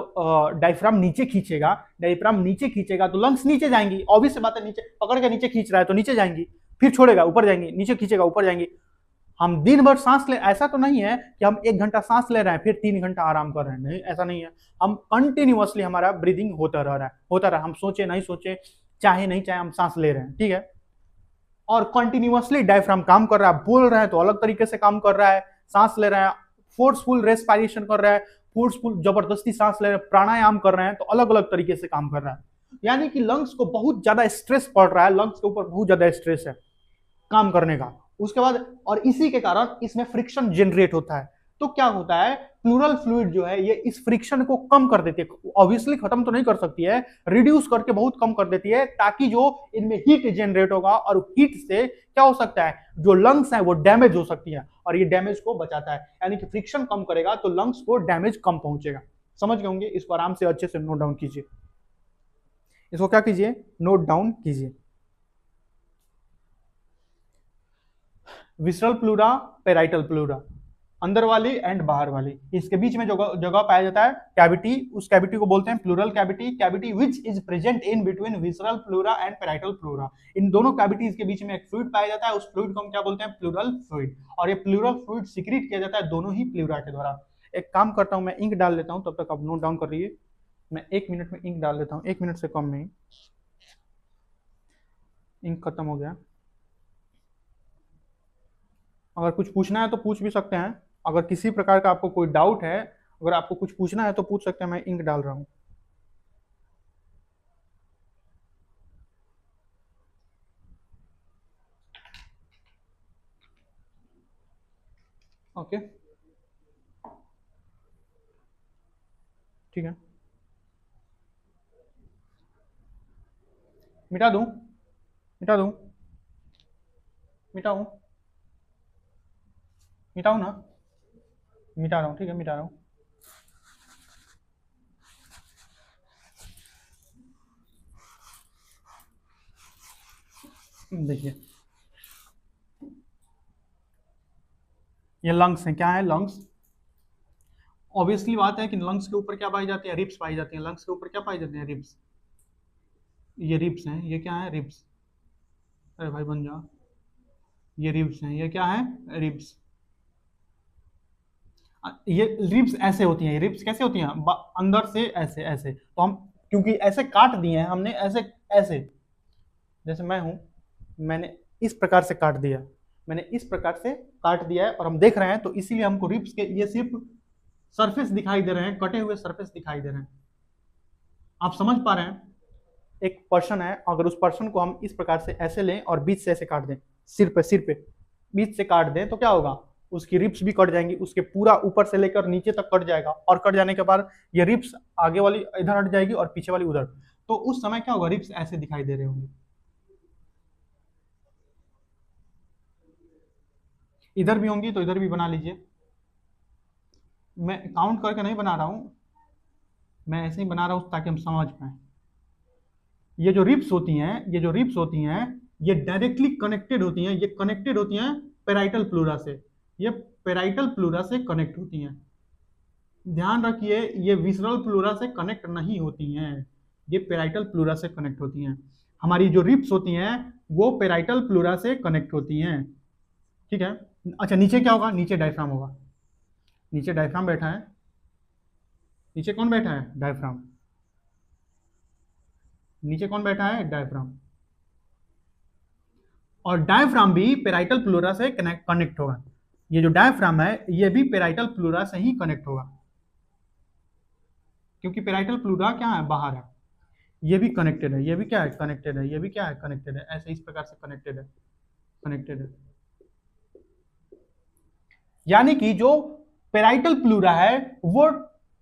डायफ्राम नीचे खींचेगा, तो लंग्स नीचे जाएंगी। ऑब्वियस बात है, नीचे पकड़ के नीचे खींच रहा है तो नीचे जाएंगी, फिर छोड़ेगा ऊपर जाएंगी, नीचे खींचेगा ऊपर जाएंगी। हम दिन भर सांस ले, ऐसा तो नहीं है कि हम 1 घंटा सांस ले रहे हैं फिर 3 घंटा आराम कर रहे हैं, नहीं, ऐसा नहीं है। हम कंटिन्यूअसली हमारा ब्रीदिंग होता रह रहा है, हम सोचे नहीं सोचे, चाहे नहीं चाहे, हम सांस ले रहे हैं, ठीक है। और कंटिन्यूअसली डायफ्राम काम कर रहा है, बोल रहा है तो अलग तरीके से काम कर रहा है, सांस ले रहा है, फोर्सफुल रेस्पिरेशन कर रहा है, फोर्सफुल जबरदस्ती सांस ले रहे हैं, प्राणायाम कर रहे हैं तो अलग अलग तरीके से काम कर रहा है। यानी कि लंग्स को बहुत ज्यादा स्ट्रेस पड़ रहा है, लंग्स के ऊपर बहुत ज्यादा स्ट्रेस है काम करने का। उसके बाद और इसी के कारण इसमें फ्रिक्शन जनरेट होता है। तो क्या होता है? प्लूरल फ्लूइड जो है ये इस फ्रिक्शन को कम कर देती है। ऑब्वियसली खत्म तो नहीं कर सकती है, रिड्यूस करके बहुत कम कर देती है, ताकि जो इनमें हीट जनरेट होगा, और हीट से क्या हो सकता है? जो लंग्स है वो डैमेज हो सकती है, और ये डैमेज को बचाता है। यानी कि फ्रिक्शन कम करेगा तो लंग्स को डैमेज कम पहुंचेगा। समझ गए होंगे? इसको आराम से अच्छे से नोट डाउन कीजिए। इसको क्या कीजिए? नोट डाउन कीजिए। विसरल प्लूरा, पेराइटल प्लूरा, अंदर वाली एंड बाहर वाली, इसके बीच में जो जगह पाया जाता है कैविटी, उस कैविटी को बोलते हैं pleural cavity. Cavity which is present in between visceral pleura and parietal pleura. इन दोनों कैविटीज के बीच में एक फ्लूइड पाया जाता है, उस फ्लूइड को हम क्या बोलते हैं? Pleural fluid. और ये प्लूरल फ्लूइड सिक्रीट किया जाता है दोनों ही प्लूरा के द्वारा। एक काम करता हूं, मैं इंक डाल लेता हूं, तब तक आप नोट डाउन कर रही है। मैं 1 मिनट में इंक डाल लेता हूं, 1 मिनट से कम में। इंक खत्म हो गया। अगर कुछ पूछना है तो पूछ भी सकते हैं। अगर किसी प्रकार का आपको कोई डाउट है, अगर आपको कुछ पूछना है तो पूछ सकते हैं। मैं इंक डाल रहा हूं। ओके, ठीक है। मिटा दूं? मिटा दूं? मिटाऊं? मिटाओ ना, मिटा रहा हूँ, ठीक है मिटा रहा हूँ। देखिए ये लंग्स है, क्या है लंग्स। ऑब्वियसली बात है कि लंग्स के ऊपर क्या पाई जाती है, रिब्स पाई जाती है। लंग्स के ऊपर क्या पाई जाती है, रिब्स। ये रिब्स हैं, ये क्या है, रिब्स। अरे भाई बन जा, ये रिब्स हैं, ये क्या है, रिब्स। ये रिब्स ऐसे होती हैं, रिब्स कैसे होती हैं, अंदर से ऐसे ऐसे। तो हम क्योंकि ऐसे काट दिए हैं हमने, ऐसे ऐसे, जैसे मैं हूं, मैंने इस प्रकार से काट दिया, मैंने इस प्रकार से काट दिया है और हम देख रहे हैं, तो इसीलिए हमको रिब्स के ये सिर्फ सरफेस दिखाई दे रहे हैं, कटे हुए सरफेस दिखाई दे रहे हैं। आप समझ पा रहे हैं, एक पर्सन है, अगर उस पर्सन को हम इस प्रकार से ऐसे लें और बीच से ऐसे काट दें, सिर पे बीच से काट दें, तो क्या होगा, उसकी रिब्स भी कट जाएंगी, उसके पूरा ऊपर से लेकर नीचे तक कट जाएगा, और कट जाने के बाद ये रिब्स आगे वाली इधर हट जाएगी और पीछे वाली उधर। तो उस समय क्या होगा, रिब्स ऐसे दिखाई दे रहे होंगे। इधर भी होंगी तो इधर भी बना लीजिए। मैं काउंट करके नहीं बना रहा हूं, मैं ऐसे ही बना रहा हूं ताकि हम समझ पाए। ये जो रिब्स होती हैं, ये जो रिब्स होती हैं, ये डायरेक्टली कनेक्टेड होती हैं, ये कनेक्टेड होती हैं पेराइटल प्लूरा से, ये पेराइटल प्लूरा से कनेक्ट होती हैं। ध्यान रखिए, ये विसरल प्लूरा से कनेक्ट नहीं होती हैं, ये पेराइटल प्लूरा से कनेक्ट होती हैं। हमारी जो रिब्स होती हैं वो पेराइटल प्लूरा से कनेक्ट होती हैं, ठीक है। अच्छा नीचे क्या होगा, नीचे डायफ्राम होगा, नीचे डायफ्राम बैठा है। नीचे कौन बैठा है, डायफ्राम। नीचे कौन बैठा है, डायफ्राम। और डायफ्राम भी पेराइटल प्लूरा से कनेक्ट होगा। ये जो डायफ्राम है ये भी पेराइटल प्लूरा से ही कनेक्ट होगा, क्योंकि पेराइटल प्लूरा क्या है, बाहर है। ये भी कनेक्टेड है, ये भी क्या है, कनेक्टेड है, ये भी क्या है, कनेक्टेड है, ऐसे इस प्रकार से कनेक्टेड है, कनेक्टेड है। यानी कि जो पेराइटल प्लूरा है वो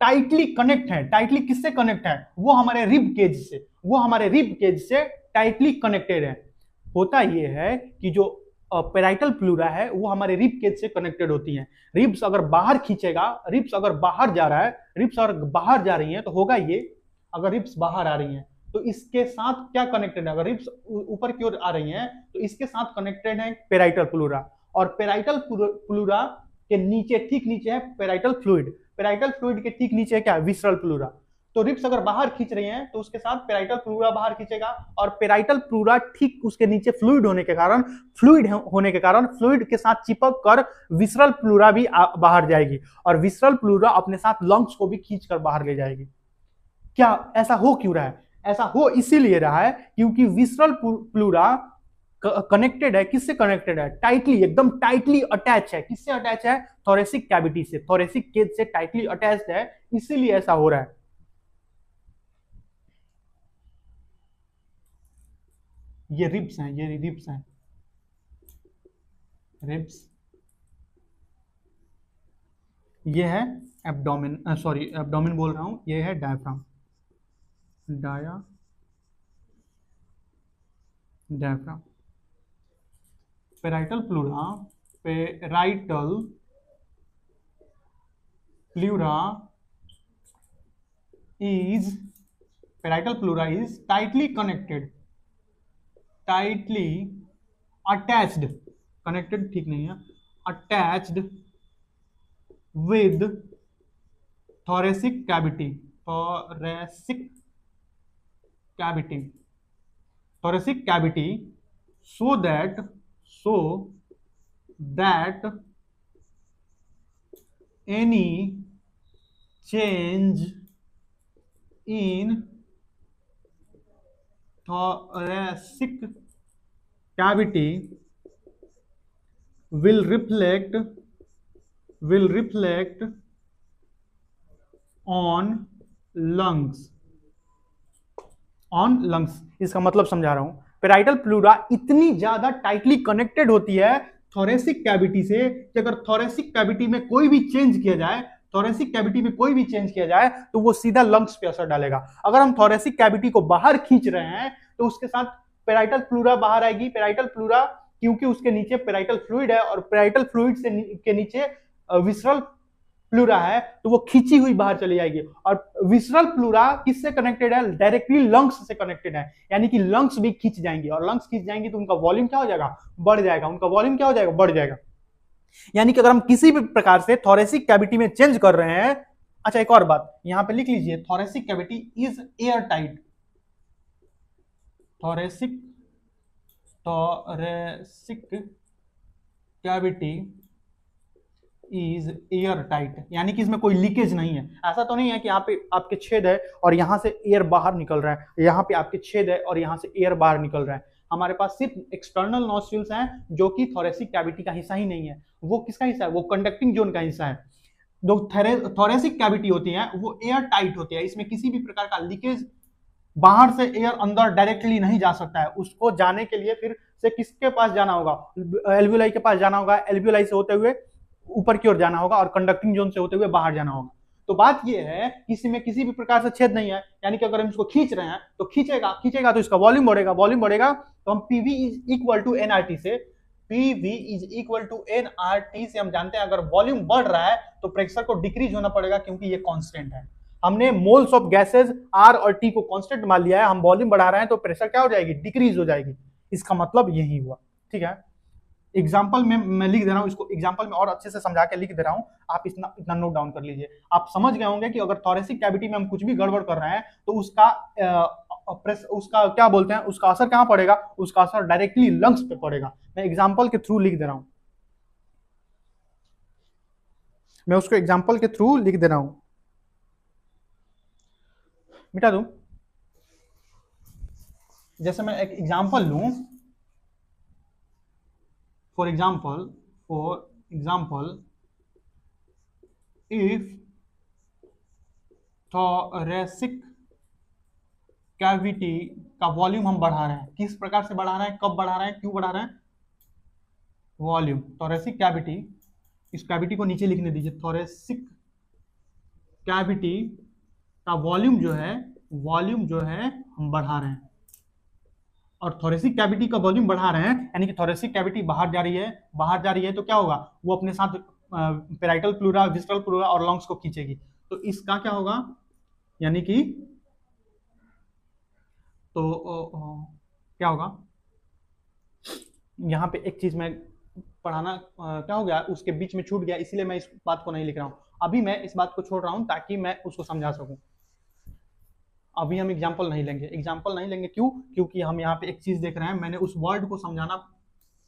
टाइटली कनेक्ट है। टाइटली किससे कनेक्ट है, वो हमारे रिब केज से, वो हमारे रिब केज से टाइटली कनेक्टेड है। होता यह है कि जो पेराइटल प्लूरा है वो हमारे रिब केज से कनेक्टेड होती है। रिब्स अगर बाहर खींचेगा, रिब्स अगर बाहर जा रहा है, रिब्स अगर बाहर जा रही है तो होगा ये, अगर रिब्स बाहर आ रही हैं तो इसके साथ क्या कनेक्टेड है, अगर रिब्स ऊपर की ओर आ रही हैं तो इसके साथ कनेक्टेड है पेराइटल प्लूरा। और पेराइटल प्लूरा के नीचे, ठीक नीचे है पेराइटल फ्लूइड। पेराइटल फ्लूइड के ठीक नीचे है क्या, विसरल प्लूरा। तो रिब्स अगर बाहर खींच रही हैं तो उसके साथ पेराइटल प्लूरा बाहर खींचेगा, और पेराइटल प्लूरा ठीक उसके नीचे फ्लूइड होने के कारण, फ्लूइड के साथ चिपक कर विसरल प्लूरा भी बाहर जाएगी, और विसरल प्लूरा अपने साथ लंग्स को भी खींचकर बाहर ले जाएगी। क्या ऐसा हो क्यों रहा है, ऐसा हो इसीलिए रहा है क्योंकि विसरल प्लूरा कनेक्टेड है, किससे कनेक्टेड है, टाइटली, एकदम टाइटली अटैच है। किससे अटैच है, थोरेसिक कैविटी से, थोरेसिक केज से टाइटली अटैच्ड है, इसीलिए ऐसा हो रहा है। ये रिब्स हैं, ये रिब्स हैं, रिब्स। ये है एब्डोमेन, सॉरी एब्डोमेन बोल रहा हूं, ये है diaphragm, diaphragm. Parietal pleura, parietal pleura is, parietal pleura is tightly connected, tightly attached, connected ठीक नहीं है, attached with thoracic cavity, thoracic cavity, thoracic cavity, so that any change in thoracic cavity will reflect on lungs, on lungs. इसका मतलब समझा रहा हूं, parietal pleura इतनी ज्यादा टाइटली कनेक्टेड होती है थोरेसिक कैविटी से कि अगर थोरेसिक कैविटी में कोई भी चेंज किया जाए, थोरेसिक कैविटी में कोई भी चेंज किया जाए तो वो सीधा लंग्स पे असर डालेगा। अगर हम थोरेसिक कैविटी को बाहर खींच रहे हैं तो उसके साथ पेराइटल प्लूरा बाहर आएगी, पेराइटल प्लूरा क्योंकि उसके नीचे पेराइटल फ्लूइड है और पेराइटल फ्लूइड से के नीचे विसरल प्लूरा है, तो वो खींची हुई बाहर चली जाएगी। और विसरल प्लूरा किससे कनेक्टेड है? डायरेक्टली लंग्स से कनेक्टेड है, यानी कि लंग्स भी खींच जाएंगी, और लंग्स खींच जाएंगी तो उनका वॉल्यूम क्या हो जाएगा? बढ़ जाएगा। उनका वॉल्यूम क्या हो जाएगा? बढ़ जाएगा। यानी कि अगर हम किसी भी प्रकार से थोरेसिक कैविटी में चेंज कर रहे हैं, अच्छा एक और बात यहां पे लिख लीजिए, thoracic cavity is air tight. Thoracic cavity is air tight, यानी कि इसमें कोई लीकेज नहीं है। ऐसा तो नहीं है कि यहाँ पे आपके छेद है और यहां से एयर बाहर निकल रहा है, यहाँ पे आपके छेद है और यहाँ से एयर बाहर निकल रहा है। हमारे पास सिर्फ एक्सटर्नल नॉस्ट्रिल्स हैं जो कि थोरेसिक कैविटी का हिस्सा ही नहीं है। वो किसका हिस्सा है? वो कंडक्टिंग जोन का हिस्सा है। जो थोरेसिक कैविटी होती है वो एयर टाइट होती है, इसमें किसी भी प्रकार का लीकेज, बाहर से एयर अंदर डायरेक्टली नहीं जा सकता है। उसको जाने के लिए फिर से किसके पास जाना होगा? एल्वियोलाई के पास जाना होगा, एल्वियोलाई से होते हुए ऊपर की ओर जाना होगा और कंडक्टिंग जोन से होते हुए बाहर जाना होगा। तो बात यह है कि इसमें किसी भी प्रकार से छेद नहीं है, यानी कि अगर हम इसको खींच रहे हैं तो खींचेगा तो इसका वॉल्यूम बढ़ेगा, वॉल्यूम बढ़ेगा तो हम PV is equal to NRT से, PV is equal to NRT से हम जानते हैं अगर वॉल्यूम बढ़ रहा है तो प्रेशर को डिक्रीज होना पड़ेगा, क्योंकि ये कांस्टेंट है। हमने मोल्स ऑफ गैसेस आर और टी को कांस्टेंट मान लिया है, हम वॉल्यूम बढ़ा रहे हैं तो प्रेशर क्या हो जाएगी? डिक्रीज हो जाएगी। इसका मतलब यही हुआ। ठीक है, एग्जाम्पल में मैं लिख दे रहा हूं, इसको एग्जाम्पल में और अच्छे से समझा के लिख दे रहा हूं, आप इतना नोट डाउन कर लीजिए। आप समझ गए होंगे कि अगर थोरेसिक कैविटी में हम कुछ भी गड़बड़ कर रहे हैं तो उसका क्या बोलते हैं, उसका असर कहां पड़ेगा? उसका असर डायरेक्टली लंग्स पे पड़ेगा। मैं एग्जाम्पल के थ्रू लिख दे रहा हूं, मैं उसको एग्जाम्पल के थ्रू लिख दे रहा हूं। मिटा दूं, जैसे मैं एक एग्जाम्पल लूं, for example if thoracic cavity का वॉल्यूम हम बढ़ा रहे हैं, किस प्रकार से बढ़ा रहे हैं, कब बढ़ा रहे हैं, क्यों बढ़ा रहे हैं? वॉल्यूम। थोरेसिक कैविटी, इस कैविटी को नीचे लिखने दीजिए, थोरेसिक कैविटी का वॉल्यूम जो है हम बढ़ा रहे हैं, और थोरेसिक कैविटी का वॉल्यूम बढ़ा रहे हैं यानी कि थोरेसिक कैविटी बाहर जा रही है तो क्या होगा? वो अपने साथ पेराइटल प्लूरा, विसरल प्लूरा और लंग्स को खींचेगी। तो इसका क्या होगा? यानी कि क्या होगा? यहां पे एक चीज मैं पढ़ाना क्या हो गया, उसके बीच में छूट गया, इसीलिए मैं इस बात को नहीं लिख रहा हूं। अभी मैं इस बात को छोड़ रहा हूं ताकि मैं उसको समझा सकूं। अभी हम एग्जाम्पल नहीं लेंगे, क्यों? क्योंकि हम यहाँ पे एक चीज देख रहे हैं, मैंने उस वर्ड को समझाना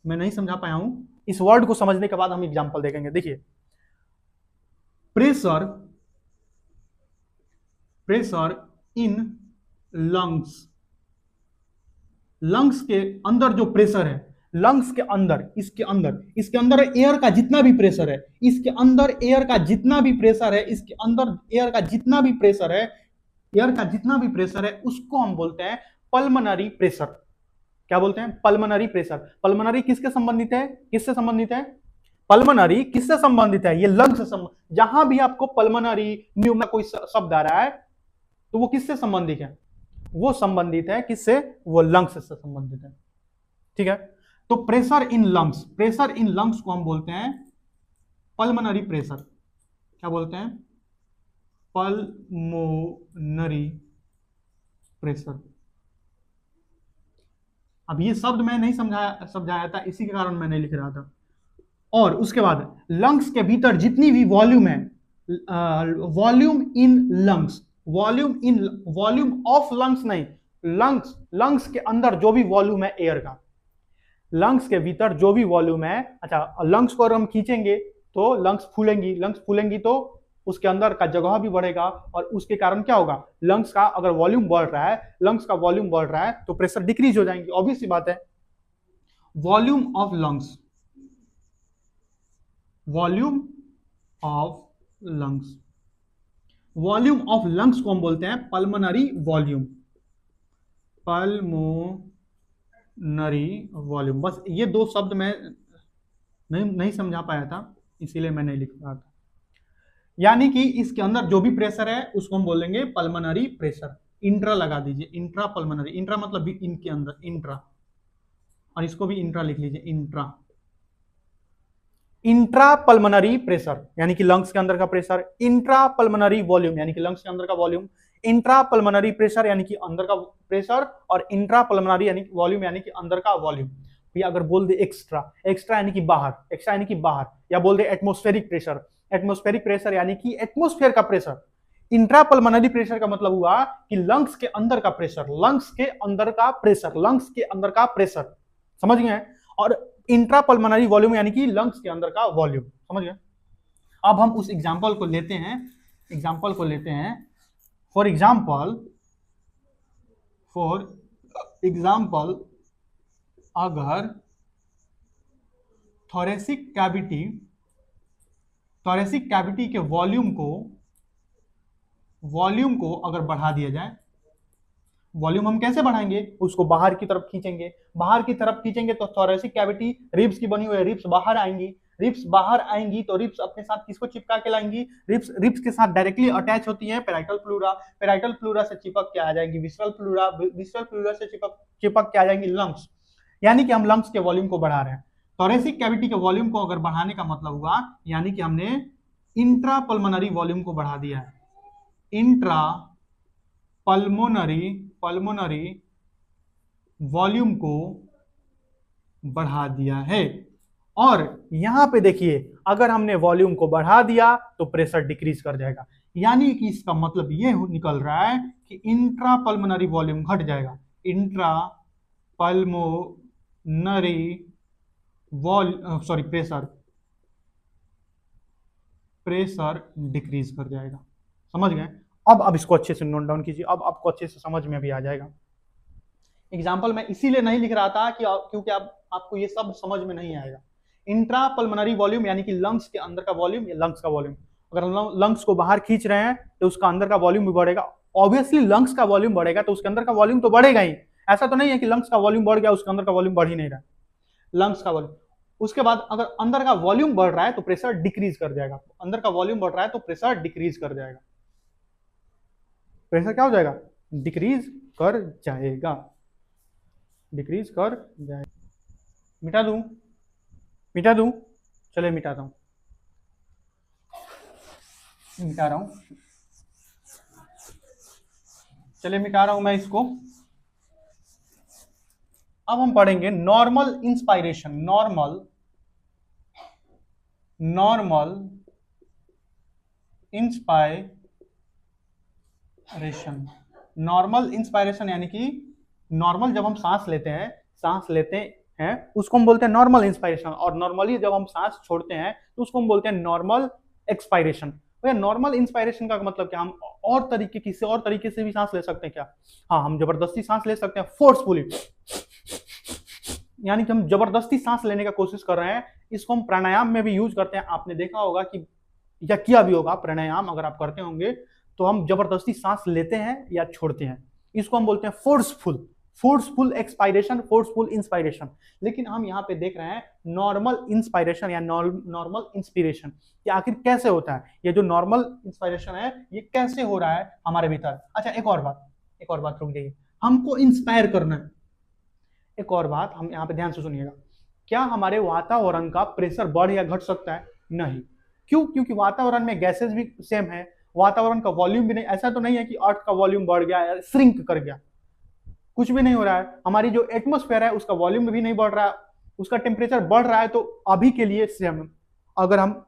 मैं नहीं समझा पाया हूं। इस वर्ड को समझने के बाद हम एग्जाम्पल देखेंगे। देखिए, प्रेशर इन लंग्स के अंदर जो प्रेशर है, लंग्स के अंदर, इसके अंदर एयर का जितना भी प्रेशर है, इसके अंदर एयर का जितना भी प्रेशर है, उसको हम बोलते हैं पल्मोनरी प्रेशर। क्या बोलते हैं? Pulmonary pressure. पल्मोनरी किससे संबंधित है? पल्मोनरी किससे संबंधित है? ये लंग्स से संबंधित। जहां भी आपको पल्मोनरी न्यूमा कोई शब्द आ रहा है तो वो किससे संबंधित है? वो संबंधित है किससे? वो लंग्स से संबंधित है। ठीक है, तो प्रेशर इन लंग्स को हम बोलते हैं पल्मोनरी प्रेशर। क्या बोलते हैं? Pulmonary pressure. अब ये शब्द मैं नहीं समझाया था, इसी के कारण मैं नहीं लिख रहा था। और उसके बाद लंग्स के भीतर जितनी भी वॉल्यूम है, वॉल्यूम ऑफ लंग्स नहीं, लंग्स के अंदर जो भी वॉल्यूम है एयर का, लंग्स के भीतर जो भी वॉल्यूम है, अच्छा लंग्स को अगर हम खींचेंगे तो लंग्स फूलेंगी तो उसके अंदर का जगह भी बढ़ेगा, और उसके कारण क्या होगा? लंग्स का अगर वॉल्यूम बढ़ रहा है तो प्रेशर डिक्रीज हो जाएंगे। ऑब्वियस सी बात है। वॉल्यूम ऑफ लंग्स को हम बोलते हैं पल्मोनरी वॉल्यूम। बस ये दो शब्द मैं नहीं समझा पाया था, इसीलिए मैं नहीं लिख रहा था। यानी कि इसके अंदर जो भी प्रेशर है उसको हम बोलेंगे पल्मोनरी प्रेशर। इंट्रा लगा दीजिए, इंट्रा पल्मोनरी। इंट्रा मतलब इनके अंदर, इंट्रा, और इसको भी इंट्रा लिख लीजिए, इंट्रा। इंट्रा पल्मोनरी प्रेशर यानी कि लंग्स के अंदर का प्रेशर, इंट्रा पल्मोनरी वॉल्यूम यानी कि लंग्स के अंदर का वॉल्यूम, इंट्रा पल्मोनरी प्रेशर यानी कि अंदर का प्रेशर, और इंट्रा पल्मोनरी यानी कि वॉल्यूम यानी कि अंदर का वॉल्यूम। भैया अगर बोल दे एक्स्ट्रा, एक्स्ट्रा यानी कि बाहर, एक्स्ट्रा यानी कि बाहर, या बोल दे एटमॉस्फेरिक प्रेशर, एटमॉस्फेरिक प्रेशर यानी कि एटमॉस्फेयर का प्रेशर। इंट्रा पल्मोनरी प्रेशर का मतलब हुआ कि लंग्स के अंदर का प्रेशर, लंग्स के अंदर का प्रेशर, लंग्स के अंदर का प्रेशर, समझ गए। और इंट्रा पल्मोनरी वॉल्यूम यानी कि लंग्स के अंदर का वॉल्यूम, समझ गए। अब हम उस एग्जांपल को लेते हैं, एग्जांपल को लेते हैं। फॉर एग्जांपल अगर थोरेसिक कैविटी के वॉल्यूम को अगर बढ़ा दिया जाए, वॉल्यूम हम कैसे बढ़ाएंगे, उसको बाहर की तरफ खींचेंगे, बाहर की तरफ खींचेंगे तो थोरेसिक कैविटी रिब्स की बनी हुई है, रिब्स बाहर आएंगी, रिब्स बाहर आएंगी तो रिब्स अपने साथ किसको चिपका के लाएंगी, रिब्स के साथ डायरेक्टली अटैच होती है पैराइटल प्लूरा, पैराइटल प्लूरा से चिपक के आ जाएंगी विसरल प्लूरा, विसरल प्लूरा से चिपक के आ जाएंगी लंग्स, यानी कि हम लंग्स के वॉल्यूम को बढ़ा रहे हैं। थोरेसिक कैविटी के वॉल्यूम को अगर बढ़ाने का मतलब हुआ यानी कि हमने इंट्रा पल्मोनरी वॉल्यूम को बढ़ा दिया है, इंट्रा पल्मोनरी वॉल्यूम को बढ़ा दिया है। और यहां पे देखिए अगर हमने वॉल्यूम को बढ़ा दिया तो प्रेशर डिक्रीज कर जाएगा, यानी कि इसका मतलब ये निकल रहा है कि इंट्रा पल्मोनरी वॉल्यूम घट जाएगा, इंट्रा पल्मोनरी प्रेशर डिक्रीज कर जाएगा, समझ गए। अब इसको अच्छे से नोट डाउन कीजिए, अब आपको अच्छे से समझ में भी आ जाएगा। एग्जाम्पल मैं इसीलिए नहीं लिख रहा था कि क्योंकि आपको ये सब समझ में नहीं आएगा। इंट्रा पल्मोनरी वॉल्यूम यानी कि लंग्स के अंदर का वॉल्यूम या लंग्स का वॉल्यूम, अगर हम लंग्स को बाहर खींच रहे हैं तो उसका अंदर का वॉल्यूम भी बढ़ेगा, ऑब्वियसली लंग्स का वॉल्यूम बढ़ेगा तो उसके अंदर का वॉल्यूम तो बढ़ेगा ही, ऐसा तो नहीं है कि लंग्स का वॉल्यूम बढ़ गया उसके अंदर का वॉल्यूम बढ़ ही नहीं रहा, लंग्स का वॉल्यूम। उसके बाद अगर अंदर का वॉल्यूम बढ़ रहा है तो प्रेशर डिक्रीज कर जाएगा, अंदर का वॉल्यूम बढ़ रहा है तो प्रेशर डिक्रीज कर जाएगा, प्रेशर क्या हो जाएगा, डिक्रीज कर जाएगा, डिक्रीज कर जाएगा। मिटा दूं, चले मिटाता हूं, मिटा रहा हूं, चले मिटा रहा हूं मैं इसको। अब हम पढ़ेंगे normal inspiration, normal inspiration, normal inspiration यानी कि नॉर्मल जब हम सांस लेते हैं उसको हम बोलते हैं नॉर्मल इंस्पायरेशन, और नॉर्मली जब हम सांस छोड़ते हैं तो उसको हम बोलते हैं नॉर्मल एक्सपायरेशन। भैया नॉर्मल इंस्पायरेशन का मतलब क्या, हम और तरीके किसी और तरीके से भी सांस ले सकते हैं क्या, हाँ हम जबरदस्ती सांस ले सकते हैं, फोर्सफुली, यानी कि हम जबरदस्ती सांस लेने का कोशिश कर रहे हैं, इसको हम प्राणायाम में भी यूज करते हैं। आपने देखा होगा कि या किया भी होगा प्राणायाम, अगर आप करते होंगे तो हम जबरदस्ती सांस लेते हैं या छोड़ते हैं, इसको हम बोलते हैं फोर्सफुल एक्सपायरेशन, फोर्सफुल इंस्पायरेशन। लेकिन हम यहाँ पे देख रहे हैं नॉर्मल इंस्पायरेशन या नॉर्मल इंस्पिरेशन, कि आखिर कैसे होता है, ये जो नॉर्मल इंस्पायरेशन है ये कैसे हो रहा है हमारे भीतर। अच्छा एक और बात रुक जाइए, हमको इंस्पायर करना है, एक और बात हम यहाँ पे ध्यान से सुनिएगा, क्या हमारे वातावरण का प्रेशर बढ़ या घट सकता है, नहीं। क्यों, क्योंकि वातावरण में गैसेस भी सेम है, वातावरण का वॉल्यूम भी नहीं, ऐसा तो नहीं है कि अर्थ का वॉल्यूम बढ़ गया या श्रिंक कर गया, कुछ भी नहीं हो रहा है। हमारी जो एटमॉस्फेयर है उसका वॉल्यूम भी नहीं बढ़ रहा है, उसका टेम्परेचर बढ़ रहा है। तो अभी के लिए सेम, अगर हम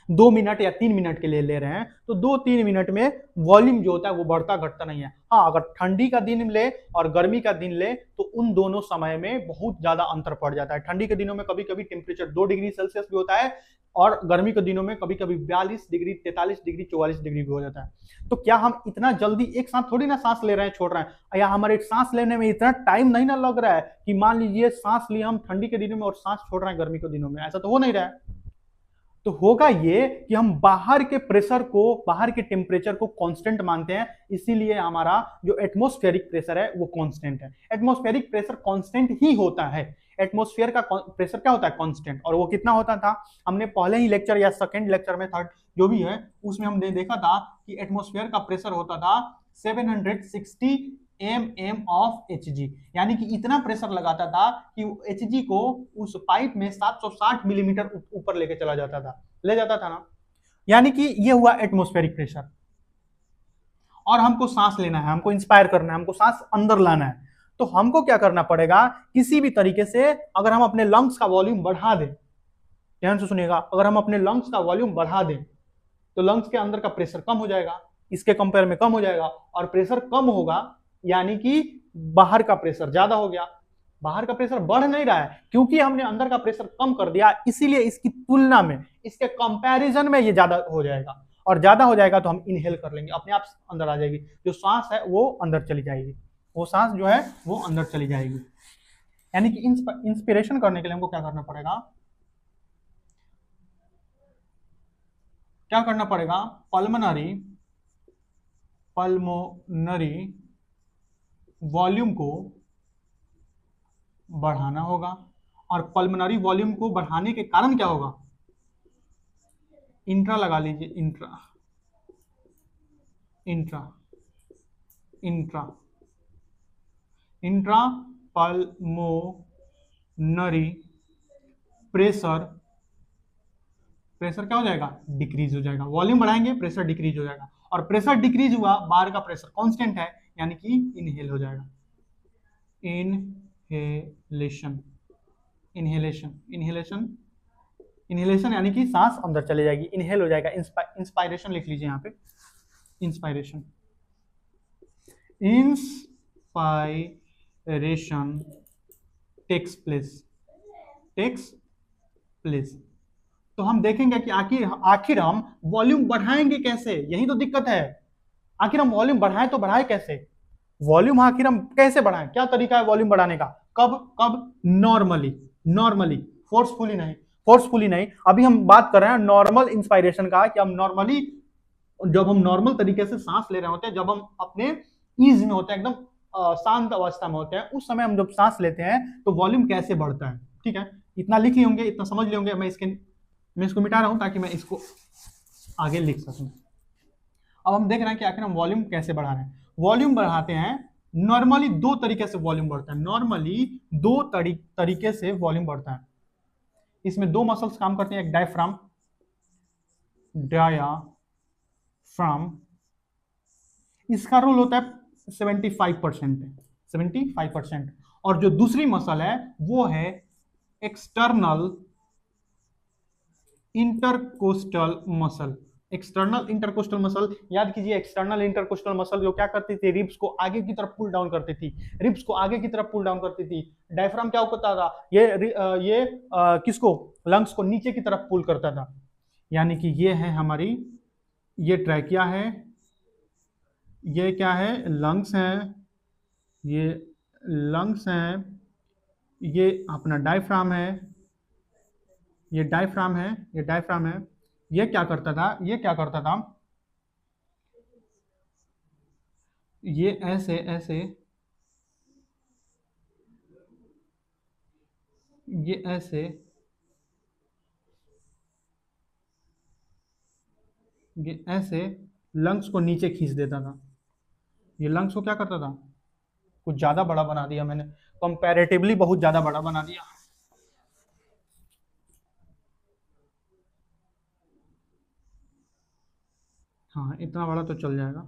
2 मिनट या 3 मिनट के लिए ले रहे हैं तो 2-3 मिनट में वॉल्यूम जो होता है वो बढ़ता घटता नहीं है। हाँ अगर ठंडी का दिन ले और गर्मी का दिन ले तो उन दोनों समय में बहुत ज्यादा अंतर पड़ जाता है। ठंडी के दिनों में कभी कभी टेम्परेचर 2 डिग्री सेल्सियस भी होता है, और गर्मी के दिनों में कभी कभी 42 डिग्री, 43 डिग्री, 44 डिग्री भी हो जाता है। तो क्या हम इतना जल्दी एक साथ थोड़ी ना सांस ले रहे हैं, छोड़ रहे हैं, या हमारे सांस लेने में इतना टाइम नहीं ना लग रहा है कि मान लीजिए सांस लिए हम ठंडी के दिनों में और सांस छोड़ रहे हैं गर्मी के दिनों में, ऐसा तो हो नहीं रहा है। तो होगा ये कि हम बाहर के प्रेशर को, बाहर के टेम्परेचर को कांस्टेंट मानते हैं, इसीलिए हमारा जो एटमॉस्फेरिक प्रेशर है वो कांस्टेंट है। एटमॉस्फेरिक प्रेशर कांस्टेंट ही होता है, एटमॉस्फेयर का प्रेशर क्या होता है, कांस्टेंट। और वो कितना होता था, हमने पहले ही लेक्चर या सेकंड लेक्चर में, थर्ड जो भी है, उसमें हमने देखा था कि एटमॉस्फेयर का प्रेशर होता था 760 mm ऑफ Hg, यानी कि इतना प्रेशर लगाता था कि Hg को उस पाइप में 760 मिलीमीटर ऊपर लेके चला जाता था, ले जाता था ना। यानी कि ये हुआ एटमॉस्फेरिक प्रेशर। और हमको सांस लेना है, हमको इंस्पायर करना है, हमको सांस अंदर लाना है, तो हमको क्या करना पड़ेगा, किसी भी तरीके से अगर हम अपने लंग्स का वॉल्यूम बढ़ा दें, ध्यान से सुनिएगा, अगर हम अपने लंग्स का वॉल्यूम बढ़ा दें तो लंग्स के अंदर का प्रेशर कम हो जाएगा, इसके कंपेयर में कम हो जाएगा, और प्रेशर कम होगा यानी कि बाहर का प्रेशर ज्यादा हो गया। बाहर का प्रेशर बढ़ नहीं रहा है क्योंकि हमने अंदर का प्रेशर कम कर दिया, इसीलिए इसकी तुलना में, इसके कंपैरिजन में ये ज्यादा हो जाएगा, और ज्यादा हो जाएगा तो हम इनहेल कर लेंगे, अपने आप अंदर आ जाएगी, जो सांस है वो अंदर चली जाएगी, वो सांस जो है वो अंदर चली जाएगी। यानी कि इंस्पिरेशन करने के लिए हमको क्या करना पड़ेगा, क्या करना पड़ेगा, पल्मोनरी वॉल्यूम को बढ़ाना होगा। और पल्मोनरी वॉल्यूम को बढ़ाने के कारण क्या होगा, इंट्रा लगा लीजिए, intra intra intra intra pulmonary pressure क्या हो जाएगा, डिक्रीज हो जाएगा। वॉल्यूम बढ़ाएंगे, प्रेशर डिक्रीज हो जाएगा, और प्रेशर डिक्रीज हुआ, बाहर का प्रेशर कांस्टेंट है, यानी कि इनहेल हो जाएगा, इनहेलेशन इनहेलेशन इनहेलेशन इनहेलेशन यानी कि सांस अंदर चले जाएगी, इनहेल हो जाएगा। इंस्पायरेशन लिख लीजिए यहाँ पे, इंस्पायरेशन इंस्पायरेशन टेक्स प्लेस। तो हम देखेंगे कि आखिर हम वॉल्यूम बढ़ाएंगे कैसे, यही तो दिक्कत है। आखिर हम वॉल्यूम बढ़ाएं तो बढ़ाए कैसे, वॉल्यूम आखिर हम कैसे बढ़ाएं, क्या तरीका है वॉल्यूम बढ़ाने का, कब नॉर्मली फोर्सफुली नहीं। अभी हम बात कर रहे हैं नॉर्मल इंस्पायरेशन का, कि हम नॉर्मली, जब हम नॉर्मल तरीके से सांस ले रहे होते हैं, जब हम अपने ईज में होते हैं, एकदम शांत अवस्था में होते हैं, उस समय हम जब सांस लेते हैं तो वॉल्यूम कैसे बढ़ता है। ठीक है, इतना लिख लिए होंगे, इतना समझ लिए होंगे। मैं इसको मिटा रहा हूं ताकि मैं इसको आगे लिख सकूं। अब हम देख रहे हैं कि आखिर हम वॉल्यूम कैसे बढ़ा रहे हैं। वॉल्यूम बढ़ाते हैं नॉर्मली दो तरीके से, वॉल्यूम बढ़ता है नॉर्मली दो तरीके से वॉल्यूम बढ़ता है। इसमें दो मसल्स काम करते हैं, एक डायफ्राम इसका रोल होता है 75%, और जो दूसरी मसल है वो है एक्सटर्नल इंटरकोस्टल मसल। याद कीजिए, एक्सटर्नल इंटरकोस्टल मसल जो क्या करती थी, रिब्स को आगे की तरफ पुल डाउन करती थी, डायफ्राम क्या करता था, ये किसको, लंग्स को नीचे की तरफ पुल करता था। यानी कि ये है हमारी, ये ट्रैकिया है, ये क्या है, लंग्स है, ये लंग्स है, ये अपना डायफ्राम है, ये डायफ्राम है, ये क्या करता था, ये ऐसे ये ऐसे लंग्स को नीचे खींच देता था। ये लंग्स को क्या करता था, कुछ ज्यादा बड़ा बना दिया मैंने, कंपैरेटिवली बहुत ज्यादा बड़ा बना दिया। हाँ, इतना बड़ा तो चल जाएगा।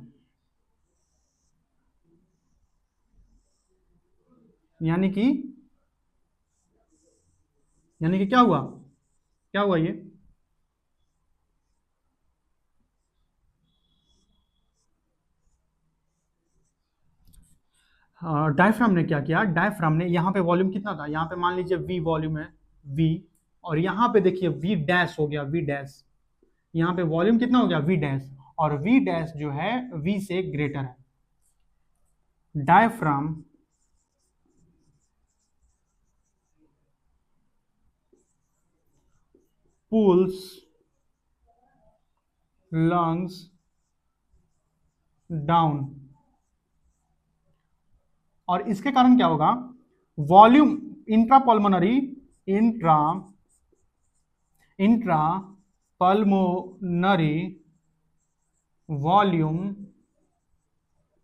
यानी कि क्या हुआ ये, डायफ्राम ने क्या किया, डायफ्राम ने यहाँ पे वॉल्यूम कितना था, यहाँ पे मान लीजिए वी वॉल्यूम है, वी, और यहाँ पे देखिए वी डैश हो गया, वी डैश, यहाँ पे वॉल्यूम कितना हो गया, वी डैश, और वी डैश जो है वी से ग्रेटर है। डायफ्राम पुल्स लंग्स डाउन, और इसके कारण क्या होगा, volume intra pulmonary volume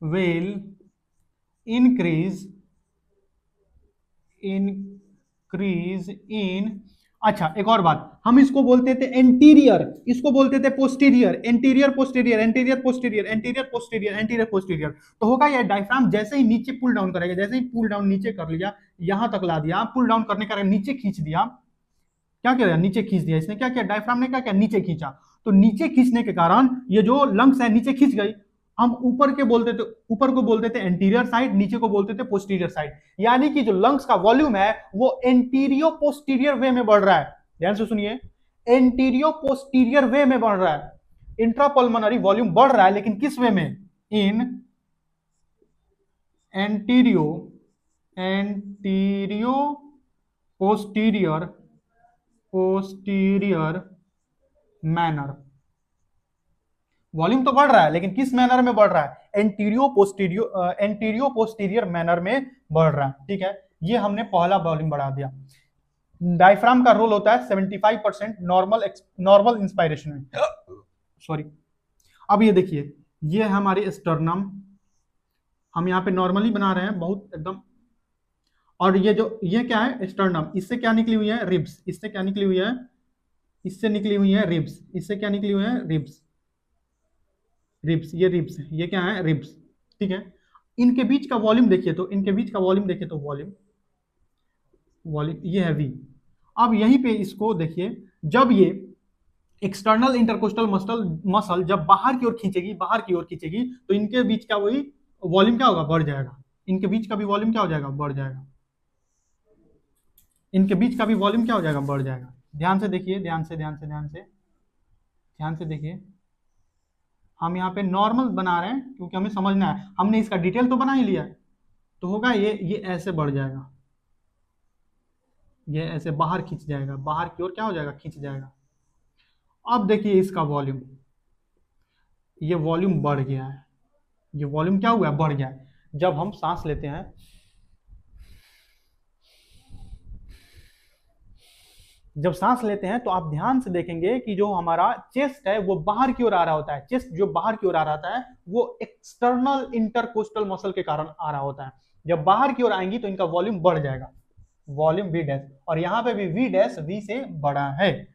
will increase increase in, अच्छा एक और बात, हम इसको बोलते थे एंटीरियर, इसको बोलते थे posterior, anterior posterior, anterior posterior, anterior posterior, anterior posterior. तो होगा ये डायफ्राम जैसे ही नीचे पुल डाउन करेगा, जैसे ही पुल डाउन नीचे कर लिया, यहां तक ला दिया, पुल डाउन करने का नीचे खींच दिया, क्या किया, नीचे खींच दिया, इसने क्या किया, डायफ्राम ने क्या किया, नीचे खींचा। तो नीचे खींचने के कारण ये जो लंग्स है नीचे खींच गई। हम ऊपर के बोलते थे, ऊपर को बोलते थे एंटीरियर साइड, नीचे को बोलते थे पोस्टीरियर साइड। यानी कि जो लंग्स का वॉल्यूम है वो एंटीरियो पोस्टीरियर वे में बढ़ रहा है। ध्यान से सुनिए, एंटीरियो पोस्टीरियर वे में बढ़ रहा है। इंट्रापल्मोनरी वॉल्यूम बढ़ रहा है, लेकिन किस वे में, इन एंटीरियो एंटीरियो पोस्टीरियर पोस्टीरियर मैनर। वॉल्यूम तो बढ़ रहा है, लेकिन किस मैनर में बढ़ रहा है, एंटीरियो पोस्टीरियर मैनर में बढ़ रहा है। ठीक है, ये हमने पहला वॉल्यूम बढ़ा दिया। डायफ्राम का रोल होता है 75% नॉर्मल इंस्पायरेशन में, सॉरी। अब ये देखिए, ये हमारी स्टर्नम, हम यहाँ पे नॉर्मली बना रहे हैं बहुत एकदम। और ये क्या है, स्टर्नम, इससे क्या निकली हुई है, रिब्स, इससे क्या निकली हुई है, इससे निकली हुई है रिब्स, इससे क्या निकली हुई है, रिब्स, रिब्स, ये रिब्स है, ये क्या है, रिब्स। ठीक है, इनके बीच का वॉल्यूम देखिए, तो इनके बीच का वॉल्यूम देखिए, तो वॉल्यूम ये है वी। अब यहीं पे इसको देखिए, जब ये एक्सटर्नल इंटरकोस्टल मसल जब बाहर की ओर खींचेगी, बाहर की ओर खींचेगी, तो इनके बीच का वही वॉल्यूम क्या होगा, बढ़ जाएगा। इनके बीच का भी वॉल्यूम क्या हो जाएगा, बढ़ जाएगा। इनके बीच का भी वॉल्यूम क्या हो जाएगा, बढ़ जाएगा। ध्यान से देखिए, ध्यान से देखिए, हम यहाँ पे नॉर्मल बना रहे हैं क्योंकि हमें समझना है, हमने इसका डिटेल तो बना ही लिया है। तो होगा ये ऐसे बढ़ जाएगा, ये ऐसे बाहर खींच जाएगा, बाहर की ओर क्या हो जाएगा, खींच जाएगा। अब देखिए इसका वॉल्यूम, ये वॉल्यूम बढ़ गया है, ये वॉल्यूम क्या हुआ है, बढ़ गया है। जब हम सांस लेते हैं, जब सांस लेते हैं तो आप ध्यान से देखेंगे कि जो हमारा चेस्ट है वो बाहर की ओर आ रहा होता है। चेस्ट जो बाहर की ओर आ रहा है वो एक्सटर्नल इंटरकोस्टल मसल के कारण आ रहा होता है। जब बाहर की ओर आएंगी तो इनका वॉल्यूम बढ़ जाएगा, वॉल्यूम वी डैश, और यहां पे भी वी डैश वी से बड़ा है।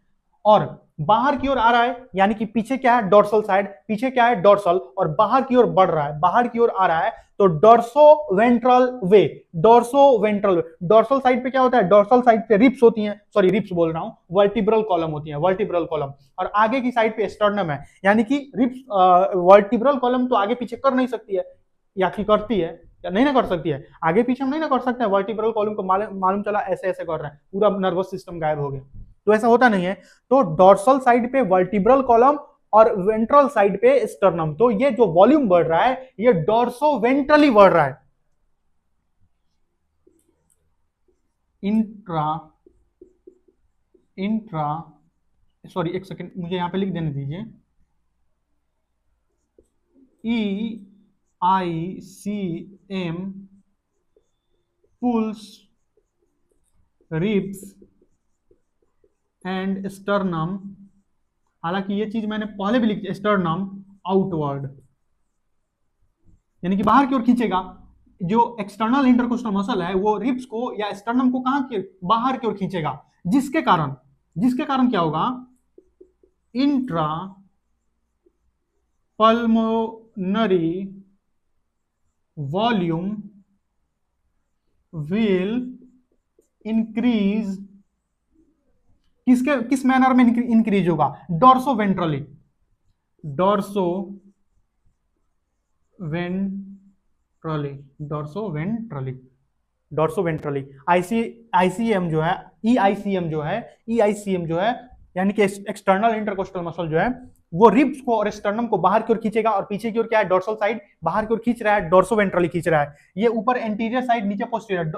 और बाहर की ओर आ रहा है, यानी कि पीछे क्या है, डोर्सल साइड, पीछे क्या है, डोर्सल, और बाहर की ओर बढ़ रहा है, बाहर की ओर आ रहा है, तो डोर्सो वेंट्रल वे, डोर्सो वेंट्रल वे। डोर्सल साइड पे क्या होता है, डोर्सल साइड पे रिप्स होती हैं, सॉरी रिप्स बोल रहा हूं, वर्टिब्रल कॉलम होती है, वर्टिब्रल कॉलम, और आगे की साइड पे स्टर्नम है। यानी कि रिप्स, वर्टिब्रल कॉलम तो आगे पीछे कर नहीं सकती है, या कि करती है, या नहीं ना कर सकती है, आगे पीछे हम नहीं ना कर सकते हैं। वर्टिब्रल कॉलम को मालूम चला ऐसे ऐसे कर रहे हैं, पूरा नर्वस सिस्टम गायब हो गया, तो ऐसा होता नहीं है। तो डोर्सल साइड पे वर्टिब्रल कॉलम और वेंट्रल साइड पे स्टर्नम। तो ये जो वॉल्यूम बढ़ रहा है ये डोर्सो वेंट्रली बढ़ रहा है। इंट्रा सॉरी एक सेकेंड, मुझे यहां पे लिख देने दीजिए, EICM pulls ribs and sternum, हालांकि ये चीज मैंने पहले भी लिखी, स्टर्नम आउटवर्ड, यानी कि बाहर की ओर खींचेगा। जो एक्सटर्नल इंटरकोस्टल मसल है वो रिब्स को या स्टर्नम को कहां की, बाहर की ओर खींचेगा, जिसके कारण क्या होगा, intra pulmonary volume will increase. किस मैनर में इंक्रीज होगा, dorso ventrally, dorso ventrally. ICM जो है, EICM जो है यानी कि एक्सटर्नल इंटरकोस्टल मसल जो है वो रिब्स को और स्टर्नम को बाहर की ओर खींचेगा, और पीछे की ओर क्या है, डोर्सल साइड बाहर की ओर खींच रहा है, डोर्सो वेंट्रली खींच रहा है। ये ऊपर एंटीरियर साइड, नीचे पोस्टीरियर,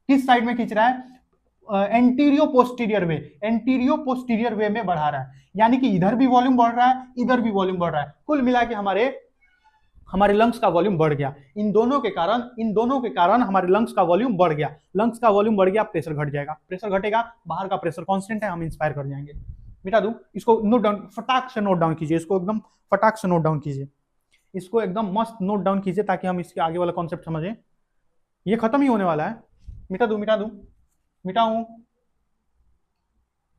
किस साइड में खींच रहा है, एंटीरियो पोस्टीरियर वे में बढ़ा रहा है। यानी कि इधर भी वॉल्यूम बढ़ रहा है, इधर भी वॉल्यूम बढ़ रहा है, कुल मिला के हमारे लंग्स का वॉल्यूम बढ़ गया। इन दोनों के कारण हमारे लंग्स का वॉल्यूम बढ़ गया। लंग्स का वॉल्यूम बढ़ गया, प्रेशर घट जाएगा, प्रेशर घटेगा, बाहर का प्रेशर कांस्टेंट है, हम इंस्पायर कर जाएंगे। मिटा दूं इसको, नोट डाउन, फटाक से नोट डाउन कीजिए, इसको एकदम फटाक से नोट डाउन कीजिए। इसको एकदम मस्त नोट डाउन कीजिए ताकि हम इसके आगे वाला कॉन्सेप्ट समझें। ये खत्म ही होने वाला है। मिटा दूं मिटा दूं, मिटाऊं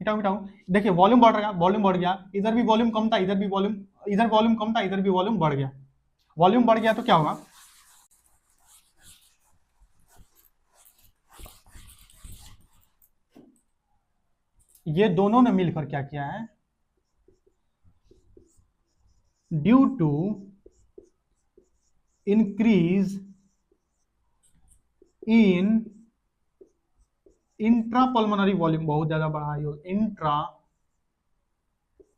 मिटाऊं मिटाऊं। देखिए वॉल्यूम बढ़ रहा है, वॉल्यूम बढ़ गया, इधर भी वॉल्यूम कम था, इधर भी वॉल्यूम, इधर वॉल्यूम कम था, इधर भी वॉल्यूम बढ़ गया। वॉल्यूम बढ़ गया तो क्या होगा, ये दोनों ने मिलकर क्या किया है, due to increase in intra pulmonary volume, बहुत ज्यादा बढ़ा हो, intra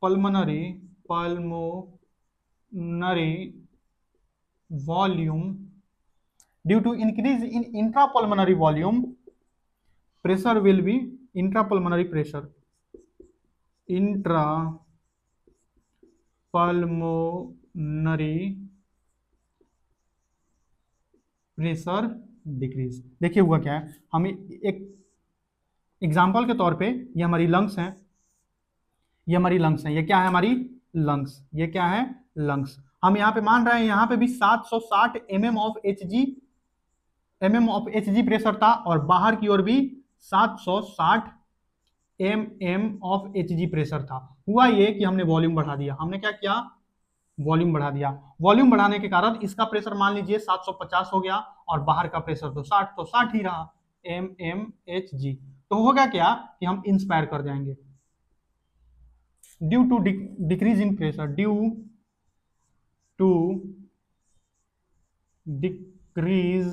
pulmonary volume, due to increase in intra pulmonary volume pressure will be intrapulmonary pressure, intrapulmonary pressure decrease. देखिए हुआ क्या है, हम एक एग्जांपल के तौर पे, ये हमारी लंग्स हैं, ये हमारी लंग्स हैं, ये क्या है हमारी लंग्स, ये क्या है लंग्स। हम यहाँ पे मान रहे हैं यहाँ पे भी 760 mm ऑफ एचजी प्रेशर था और बाहर की ओर भी 760 mm ऑफ एचजी प्रेशर था। हुआ ये कि हमने वॉल्यूम बढ़ा दिया, हमने क्या किया, वॉल्यूम बढ़ा दिया। वॉल्यूम बढ़ाने के कारण इसका प्रेशर मान लीजिए 750 हो गया और बाहर का प्रेशर तो 60 ही रहा, mmHg। तो होगा क्या कि हम इंस्पायर कर जाएंगे, due to decrease in pressure, due to decrease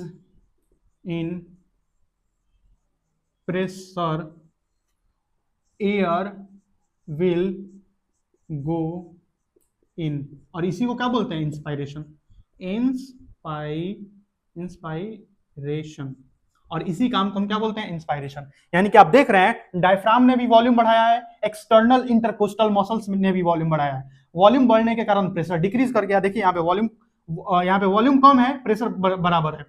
in pressure air will go in, और इसी को क्या बोलते हैं, इंस्पायरेशन, इंस्पायरेशन। और इसी काम को हम क्या बोलते हैं, इंस्पायरेशन। यानी कि आप देख रहे हैं डायफ्राम ने भी वॉल्यूम बढ़ाया है, एक्सटर्नल इंटरकोस्टल मसल्स ने भी वॉल्यूम बढ़ाया है। वॉल्यूम बढ़ने के कारण प्रेशर डिक्रीज कर गया। देखिए यहाँ पे वॉल्यूम कम है, प्रेशर बराबर है।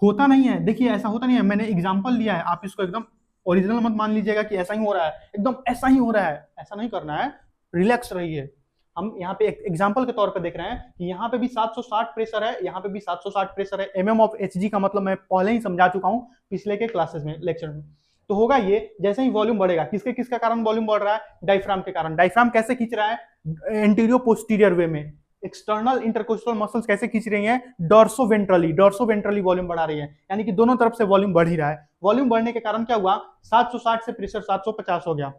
होता नहीं है, देखिए ऐसा होता नहीं है, मैंने एग्जांपल लिया है, आप इसको एकदम ओरिजिनल मत मान लीजिएगा कि ऐसा ही हो रहा है, एकदम ऐसा ही हो रहा है, ऐसा नहीं करना है, रिलैक्स रहिए। हम यहाँ पे एक एग्जांपल के तौर पे देख रहे हैं कि यहाँ पे भी 760 प्रेशर है, यहाँ पे भी 760 प्रेशर है। mm ऑफ hg का मतलब मैं पहले ही समझा चुका हूँ पिछले के क्लासेस में, लेक्चर में। तो होगा ये, जैसे ही वॉल्यूम बढ़ेगा, किसके कारण वॉल्यूम बढ़ रहा है, डायफ्राम के कारण। डायफ्राम कैसे खींच रहा है, एंटीरियर पोस्टीरियर वे में। एक्सटर्नल इंटरकोस्टल मसल्स कैसे खींच रही हैं, डॉर्सोवेंट्रली वॉल्यूम बढ़ा रही है, यानी कि दोनों तरफ से वॉल्यूम बढ़ ही रहा है। वॉल्यूम बढ़ने के कारण क्या हुआ, 760 से प्रेशर 750 हो गया।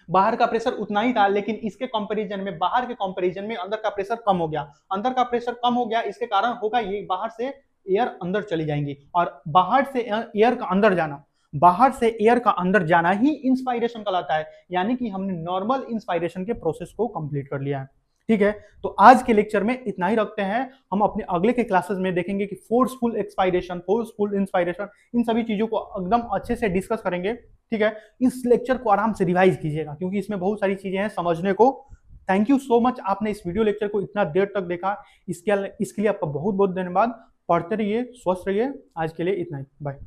बाहर का प्रेशर उतना ही था, लेकिन इसके कंपैरिजन में, बाहर के कंपैरिजन में अंदर का प्रेशर कम हो गया। अंदर का प्रेशर कम हो गया, इसके कारण होगा ये, बाहर से एयर अंदर चली जाएंगी, और बाहर से एयर का अंदर जाना, बाहर से एयर का अंदर जाना ही इंस्पायरेशन कहलाता है। यानी कि हमने नॉर्मल इंस्पायरेशन के प्रोसेस को कंप्लीट कर लिया है। ठीक है, तो आज के लेक्चर में इतना ही रखते हैं। हम अपने अगले के क्लासेस में देखेंगे कि फोर्सफुल एक्सपायरेशन, फोर्सफुल इंस्पायरेशन, इन सभी चीजों को एकदम अच्छे से डिस्कस करेंगे। ठीक है, इस लेक्चर को आराम से रिवाइज कीजिएगा क्योंकि इसमें बहुत सारी चीजें हैं समझने को। थैंक यू सो मच, आपने इस वीडियो लेक्चर को इतना देर तक देखा, इसके लिए आपका बहुत बहुत धन्यवाद। पढ़ते रहिए, स्वस्थ रहिए। आज के लिए इतना ही, बाय।